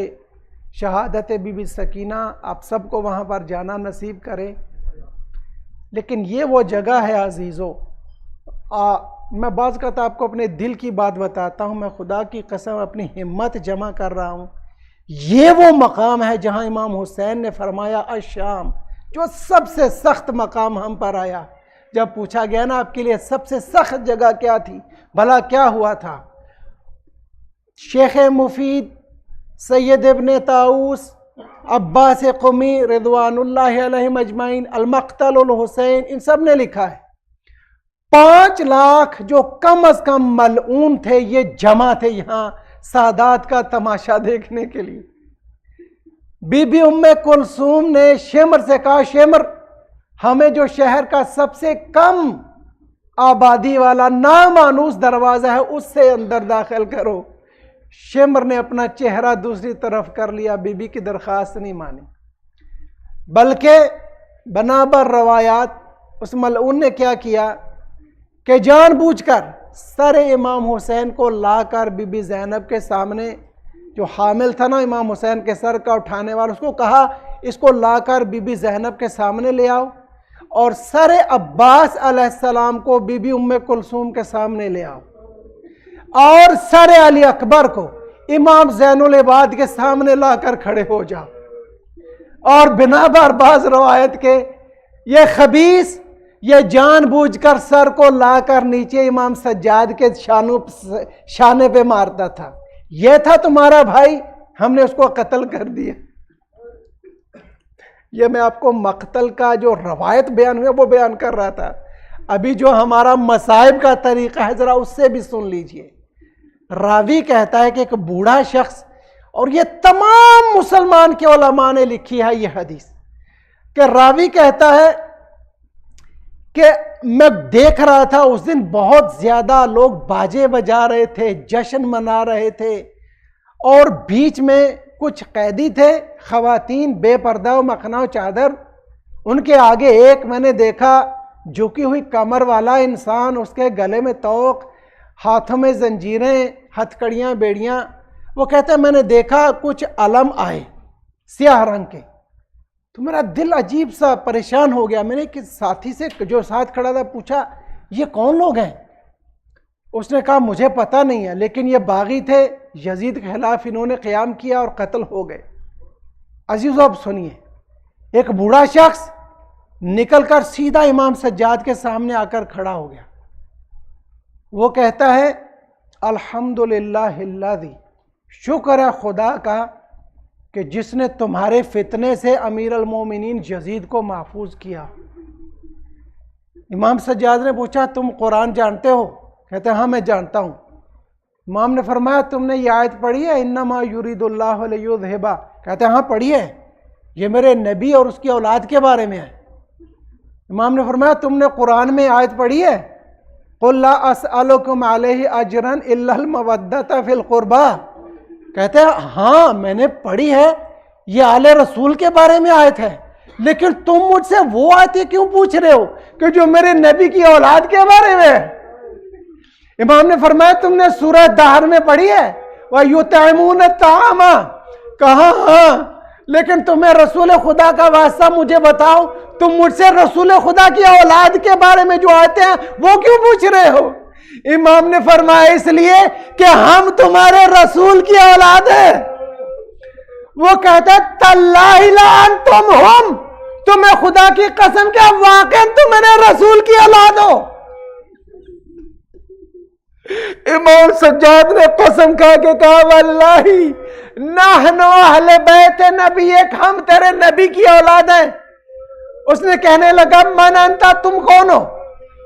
شہادت بی بی سکینہ آپ سب کو وہاں پر جانا نصیب کرے. لیکن یہ وہ جگہ ہے عزیزو، میں بعض کا آپ کو اپنے دل کی بات بتاتا ہوں، میں خدا کی قسم اپنی ہمت جمع کر رہا ہوں. یہ وہ مقام ہے جہاں امام حسین نے فرمایا الشام، جو سب سے سخت مقام ہم پر آیا. جب پوچھا گیا نا آپ کے لیے سب سے سخت جگہ کیا تھی، بھلا کیا ہوا تھا؟ شیخ مفید، سید ابن طاؤس، عباس قمی رضوان اللہ علیہ مجمعین، المقتل الحسین، ان سب نے لکھا ہے 5 لاکھ جو کم از کم ملعون تھے، یہ جمع تھے یہاں سادات کا تماشا دیکھنے کے لیے. بی بی ام کلثوم نے شمر سے کہا، شمر ہمیں جو شہر کا سب سے کم آبادی والا نامانوس دروازہ ہے اس سے اندر داخل کرو. شمر نے اپنا چہرہ دوسری طرف کر لیا، بی بی کی درخواست نہیں مانی، بلکہ بنابر روایات اس ملعون نے کیا کیا کہ جان بوجھ کر سر امام حسین کو لا کر بی بی زینب کے سامنے، جو حامل تھا نا امام حسین کے سر کا اٹھانے والا، اس کو کہا اس کو لا کر بی بی زینب کے سامنے لے آؤ، اور سر عباس علیہ السلام کو بی بی ام کلثوم کے سامنے لے آؤ، اور سر علی اکبر کو امام زین العباد کے سامنے لا کر کھڑے ہو جاؤ. اور بنا بر بعض روایت کے یہ خبیث یہ جان بوجھ کر سر کو لا کر نیچے امام سجاد کے شانے پہ مارتا تھا. یہ تھا تمہارا بھائی، ہم نے اس کو قتل کر دیا. یہ میں آپ کو مقتل کا جو روایت بیان ہوئی وہ بیان کر رہا تھا. ابھی جو ہمارا مصائب کا طریقہ ہے ذرا اس سے بھی سن لیجئے. راوی کہتا ہے کہ ایک بوڑھا شخص، اور یہ تمام مسلمان کے علماء نے لکھی ہے یہ حدیث، کہ راوی کہتا ہے کہ میں دیکھ رہا تھا اس دن بہت زیادہ لوگ باجے بجا رہے تھے، جشن منا رہے تھے، اور بیچ میں کچھ قیدی تھے، خواتین بے پردہ و مخنہ و چادر. ان کے آگے ایک میں نے دیکھا جھکی ہوئی کمر والا انسان، اس کے گلے میں توق، ہاتھوں میں زنجیریں، ہتھ کڑیاں، بیڑیاں. وہ کہتے ہیں میں نے دیکھا کچھ علم آئے سیاہ رنگ کے، تو میرا دل عجیب سا پریشان ہو گیا. میں نے کس ساتھی سے جو ساتھ کھڑا تھا پوچھا یہ کون لوگ ہیں؟ اس نے کہا مجھے پتہ نہیں ہے، لیکن یہ باغی تھے، یزید کے خلاف انہوں نے قیام کیا اور قتل ہو گئے. عزیزو اب سنیے، ایک بوڑھا شخص نکل کر سیدھا امام سجاد کے سامنے آ کر کھڑا ہو گیا. وہ کہتا ہے الحمدللہ الذی، شکر ہے خدا کا کہ جس نے تمہارے فتنے سے امیر المومنین یزید کو محفوظ کیا. امام سجاد نے پوچھا تم قرآن جانتے ہو؟ کہتے ہیں ہاں میں جانتا ہوں. امام نے فرمایا تم نے یہ آیت پڑھی ہے انما یرید اللہ لیذھب؟ کہتے ہیں ہاں پڑھی ہے، یہ میرے نبی اور اس کی اولاد کے بارے میں ہے. امام نے فرمایا تم نے قرآن میں آیت پڑھی ہے قل لا اسألکم علیہ اجرا الا المودۃ فی القربى؟ کہتے ہیں ہاں میں نے پڑھی ہے، یہ آل رسول کے بارے میں آیت ہے، لیکن تم مجھ سے وہ آیتیں کیوں پوچھ رہے ہو کہ جو میرے نبی کی اولاد کے بارے میں ہے؟ امام نے فرمایا تم نے سورہ دہر میں پڑھی ہے وَيُطْعِمُونَ الطَّعَامَ؟ کہا ہاں، لیکن تمہیں رسول خدا کا واسطہ مجھے بتاؤ، تم مجھ سے رسول خدا کی اولاد کے بارے میں جو آتے ہیں وہ کیوں پوچھ رہے ہو؟ امام نے فرمایا اس لیے کہ ہم تمہارے رسول کی اولاد ہیں. وہ کہتا ہے تاللہ لانتم ہم، تمہیں خدا کی قسم کہ واقعا تم میرے رسول کی اولاد ہو. امام سجاد نے قسم کھا کے کہا واللہ نحنو اہل بیت نبی، ہم تیرے نبی کی اولاد ہیں۔ اس نے کہنے لگا من انتا، تم کون ہو؟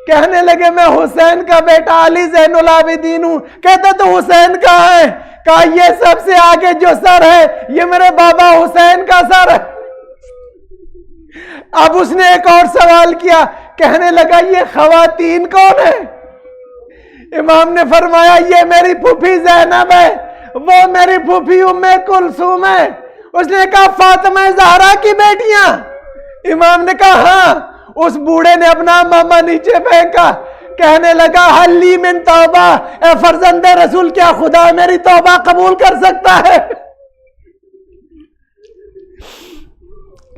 کہنے لگے میں حسین کا بیٹا علی زین العابدین ہوں۔ کہتا تو حسین کہاں ہے؟ کہا یہ سب سے آگے جو سر ہے یہ میرے بابا حسین کا سر ہے۔ اب اس نے ایک اور سوال کیا، کہنے لگا یہ خواتین کون ہے؟ امام نے فرمایا یہ میری پھوپھی زینب ہے، وہ میری پھوپھی ام کلثوم ہے۔ اس نے کہا فاطمہ زہرا کی بیٹیاں؟ امام نے کہا ہاں۔ اس بوڑھے نے اپنا ماما نیچے پھینکا، کہنے لگا حلی من توبہ، اے فرزند رسول کیا خدا میری توبہ قبول کر سکتا ہے؟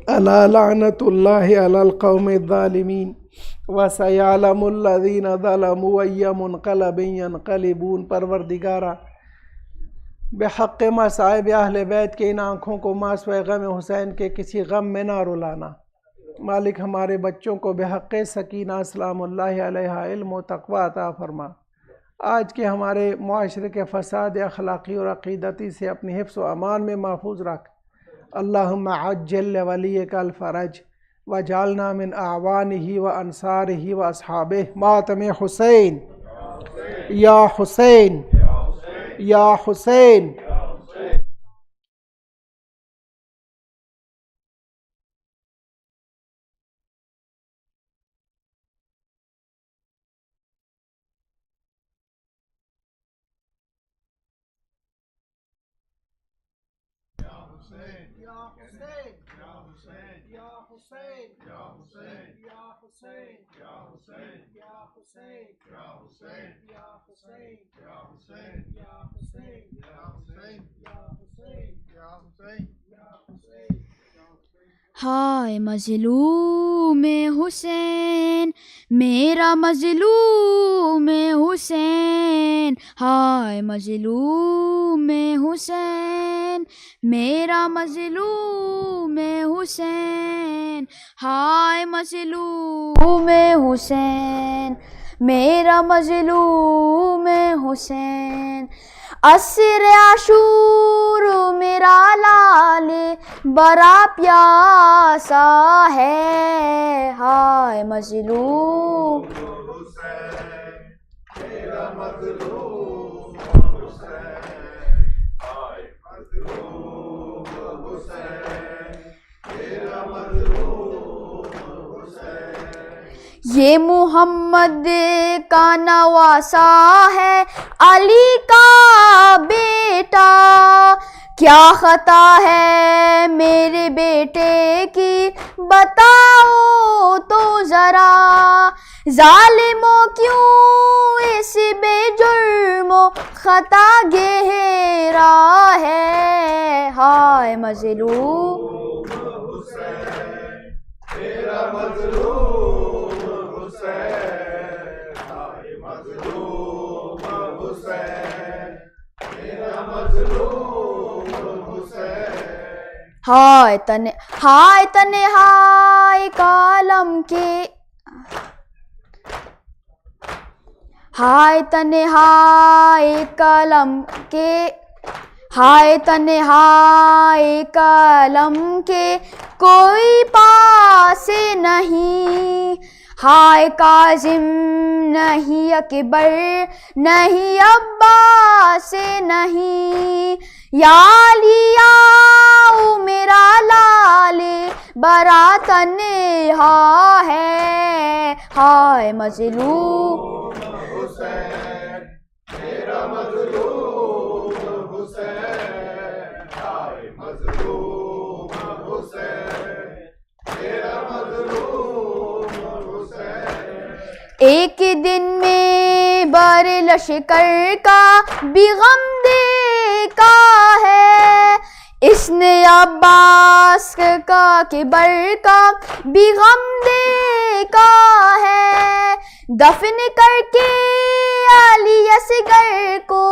الا لعنت اللہ علی القوم الظالمین وَسَيَعْلَمُ الَّذِينَ ظَلَمُوا أَيَّ مُنْقَلَبٍ يَنْقَلِبُونَ۔ پروردگارہ بحق مصائب اہل بیت کے ان آنکھوں کو ماسوئے غم حسین کے کسی غم میں نہ رلانا۔ مالک ہمارے بچوں کو بحق سکینہ سلام اللہ علیہ علم و تقوی عطا فرما۔ آج کے ہمارے معاشرے کے فساد اخلاقی اور عقیدتی سے اپنی حفظ و امان میں محفوظ رکھ۔ اللہم عجل لولیک الفرج وجعلنا من اعوانہ و انصارہ و اصحابہ۔ ماتم حسین یا حسین یا حسین۔ ہائے مظلوم حسین میرا مظلوم حسین، ہائے مظلوم حسین میرا مظلوم حسین، ہائے مظلوم حسین میرا مظلوم حسین۔ اسر عاشور میرا لال برا پیاسا ہے، ہائے مظلوم حسین میرا مظلوم حسین، ہائے مظلوم حسین میرا مظلوم حسین۔ یہ محمد کا نواسا ہے علی کا بیٹا، کیا خطا ہے میرے بیٹے کی بتاؤ تو ذرا، ظالموں کیوں اس بے جرم و خطا گہرا ہے، ہائے مظلوم حسین میرا مظلوم حسین، ہائے مظلوم حسین میرا مظلوم حسین۔ ہائے تنہائی کالم کے، ہائے تنہائی قلم کے، ہائے تنہائی قلم کے کوئی پاس نہیں، ہائے کاظم نہیں اکبر نہیں عباس نہیں، یا علی آؤ میرا لال برا تنہا ہے، ہائے مظلوم حسین میرا مظلوم حسین، ہائے مظلوم حسین میرا مظلوم حسین۔ ایک دن میں بر لشکر کا بھی غم دیکھا ہے، اس نے عباس کا کبر کا بھی غم دیکھا ہے، دفن کر کے علی اصغر کو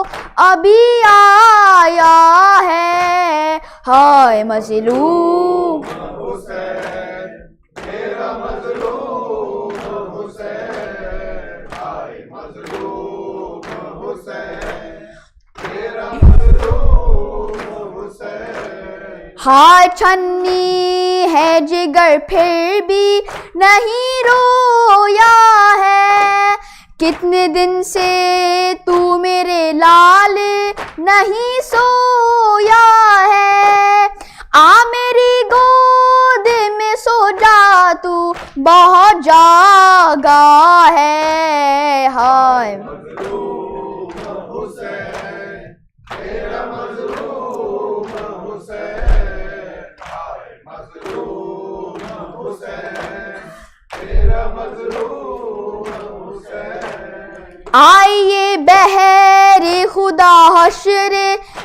ابھی آیا ہے، ہائے مظلوم حسین میرا مظلوم حسین، ہائے مظلوم ہائے چھنی ہے جگر پھر بھی نہیں رویا ہے، کتنے دن سے تو میرے لال نہیں سویا ہے، آ میری گود میں سو جا تو بہت جاگا ہے، ہائے آئیے بہر خدا حشر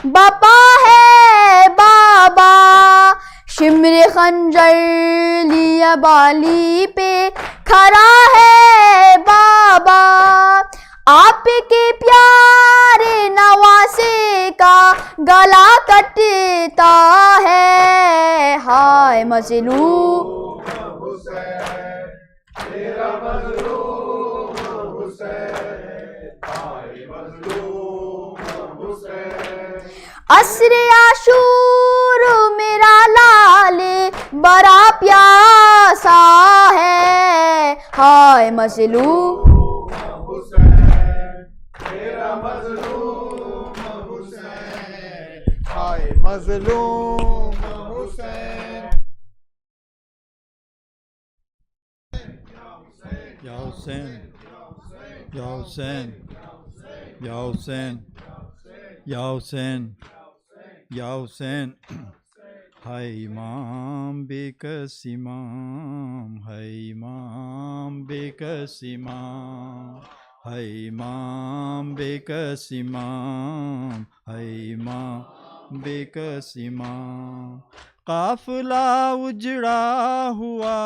بپا ہے بابا، شمر خنجر لیا بالی پہ کھڑا ہے بابا، آپ کے پیارے نواسے کا گلا کٹتا ہے، ہائے مظلوم عصر عاشور میرا لال بڑا پیاسا ہے، ہائے مظلوم ہائے مظلوم حسین، یا حسین یا حسین یا حسین یا حسین یا حسین، ہائے امام بے کس امام، ہائے امام بے کس امام، ہائے امام بے کس امام، ہائے امام بے کس امام، قافلہ اجڑا ہوا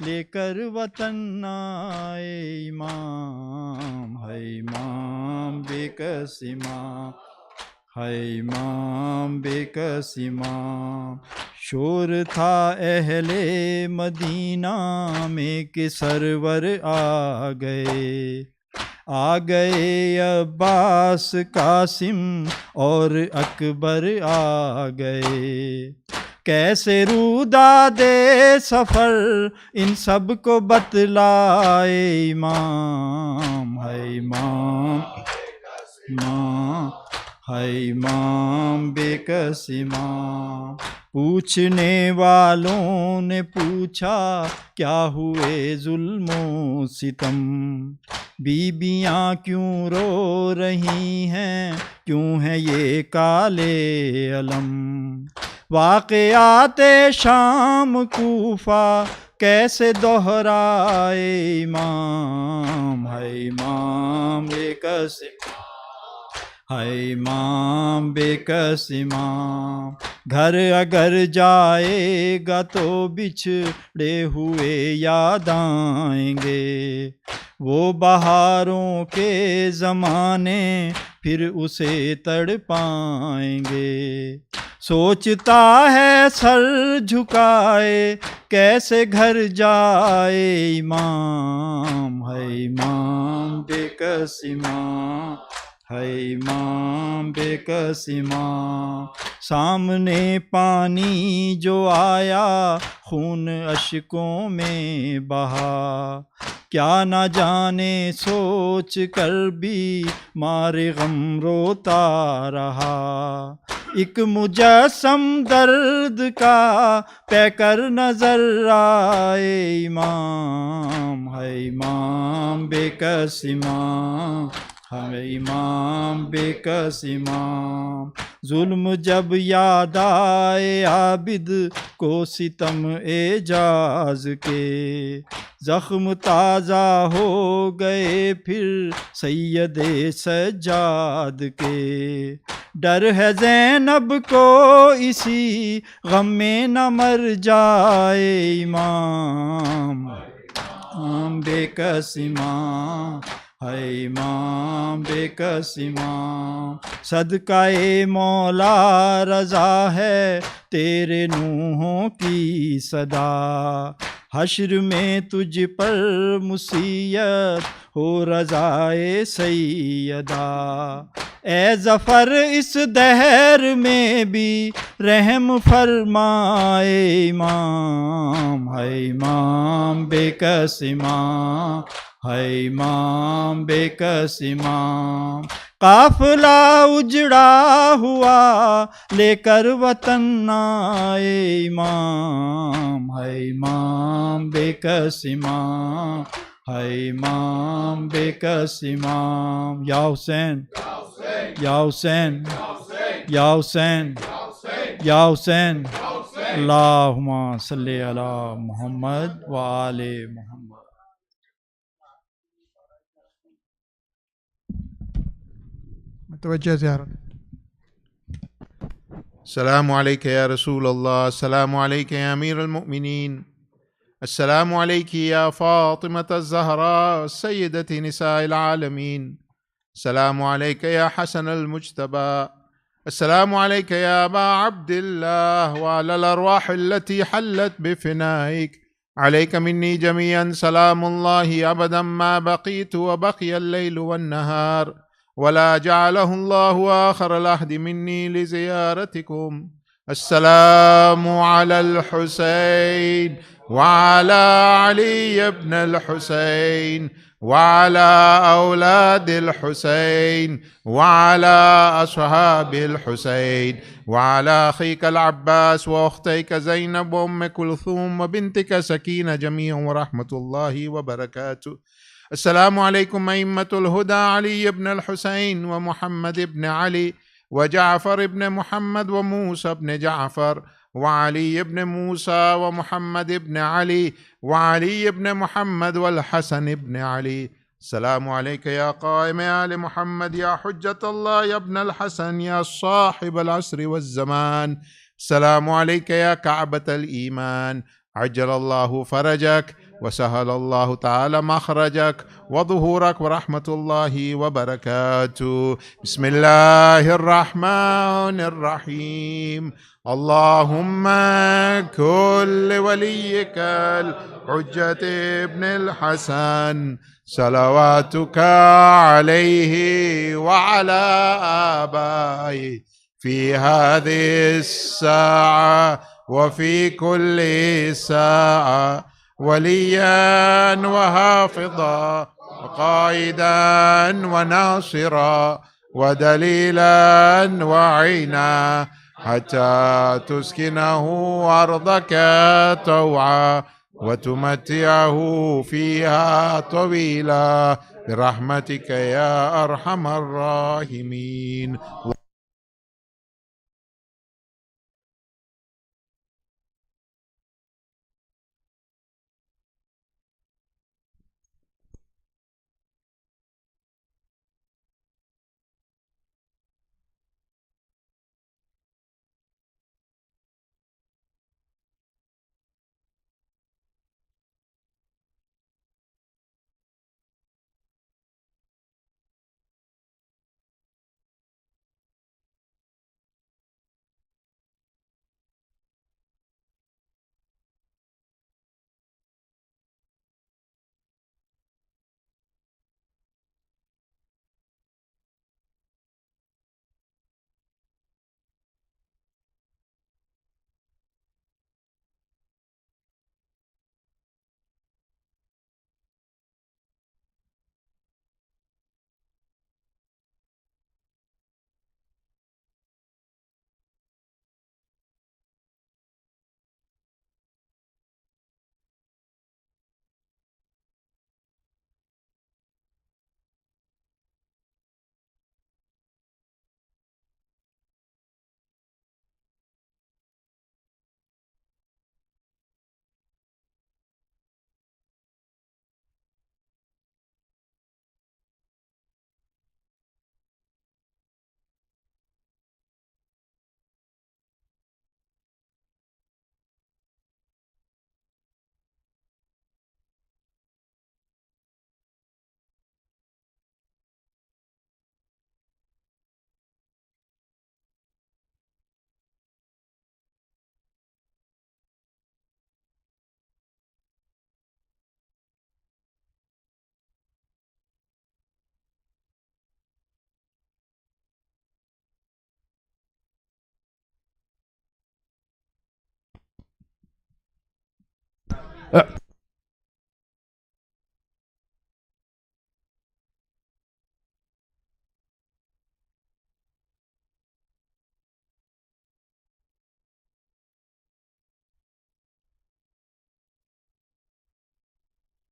لے کر وطن آئے امام، ہے امام بے کس امام، ہے امام بے کس امام، شور تھا اہل مدینہ میں کہ سرور آ گئے عباس قاسم اور اکبر آ گئے، کیسے رودا دے سفر ان سب کو بتلائے امام، ہے امام ہے امام بے کس امام، پوچھنے والوں نے پوچھا کیا ہوئے ظلم و ستم، بیبیاں کیوں رو رہی ہیں، کیوں ہیں یہ کالے علم، واقعات شام کوفہ کیسے دہرائے امام، ہے امام بے کس ہے امام بے کس امام، گھر اگر جائے گا تو بچھڑے ہوئے یاد آئیں گے، وہ بہاروں کے زمانے پھر اسے تڑ پائیں گے، سوچتا ہے سر جھکائے کیسے گھر جائے امام، ہے امام بے کس امام، ہے امام بے کس امام، سامنے پانی جو آیا خون اشکوں میں بہا، کیا نہ جانے سوچ کر بھی مار غم روتا رہا، ایک مجسم درد کا پے کر نظر آئے امام، ہے امام بے کس امام، ہے امام بے کس امام، ظلم جب یاد آئے عابد کو ستم اعجاز کے، زخم تازہ ہو گئے پھر سید سجاد کے، ڈر ہے زینب کو اسی غم میں نہ مر جائے امام، امام بے کس امام، ہے امام بے کس امام، صدقہ مولا رضا ہے تیرے نوحوں کی صدا، حشر میں تجھ پر مسیت हो रज़ाए सैयदा। ए ज़फ़र इस दहर में भी रहम फरमाए इमाम, है इमाम बेकस इमाम, है इमाम बेकस इमाम। काफ़िला उजड़ा हुआ लेकर वतन आए इमाम, है इमाम बेकस इमाम, है इमाम बेकस इमाम। या हुसैन, या हुसैन, या हुसैन, या हुसैन। अल्लाहुम्मा सल्ली अला मुहम्मद व आले मुहम्मद। मुतवज्जह ज़ियारत। अस्सलामु अलैका या रसूल अल्लाह, अस्सलामु अलैका या अमीर अल-मुमिनीन, अस्सलामु अलैकी या फ़ातिमत अज़-ज़हरा सय्यदती निसाइल आलमीन, अस्सलामु अलैका या हसन अल-मुज्तबा, अस्सलामु अलैका या अबा अब्दिल्लाह व अलल अरवाह अल्लती हल्लत बिफ़िनाइक, अलैका मिन्नी जमीअन सलामुल्लाहि अबदन मा बक़ीतु व बक़ियल लैलु वन-नहार वला जअलहुल्लाहु आखिरल अहदि मिन्नी लिज़ियारतिकुम। अस्सलामु अलल हुसैन व अला अली इब्न अल हुसैन व अला औलादिल हुसैन व अला अस्हाबिल हुसैन व अला अखीकल अब्बास व उख्तैक ज़ैनब व उम्म कुलसूम व बिन्तिक सकीना जमीअन व रहमतुल्लाहि व बरकातुहू। अस्सलामु अलैकुम अइम्मतुल हुदा अली इब्न अल हुसैन व मुहम्मद इब्न अली व जाफ़र इब्न मुहम्मद व मूसा इब्न जाफ़र व अली इब्न मूसा व मुहम्मद इब्न अली व अली इब्न मुहम्मद वल हसन इब्न अली। अस्सलामु अलैका या क़ाइम आले मुहम्मद या हुज्जतल्लाह या इब्न अल हसन या साहिबल अस्र वज़्ज़मान। अस्सलामु अलैका या कअबतल ईमान, अज्जलल्लाहु फरजक वसहलल्लाहु तआला मखरजक वज़ुहूरक वरहमतुल्लाहि वबरकातुहू। बिस्मिल्लाहिर रहमानिर रहीम। अल्लाहुम्मा कुल्ल वलिय्यिकल हुज्जत इब्निल हसन सलवातुका अलैहि व अला आबाई फी हादिस साअ व फी कुल्ली साअ वलिया व हाफिज़ा व क़ाइदन व नासिरा व दलीलन व ऐना हत्ता तुस्किनहु अर्दका तौआ व तुमत्तिअहु फ़ीहा तवीला बिरहमतिका या अरहमर राहिमीन।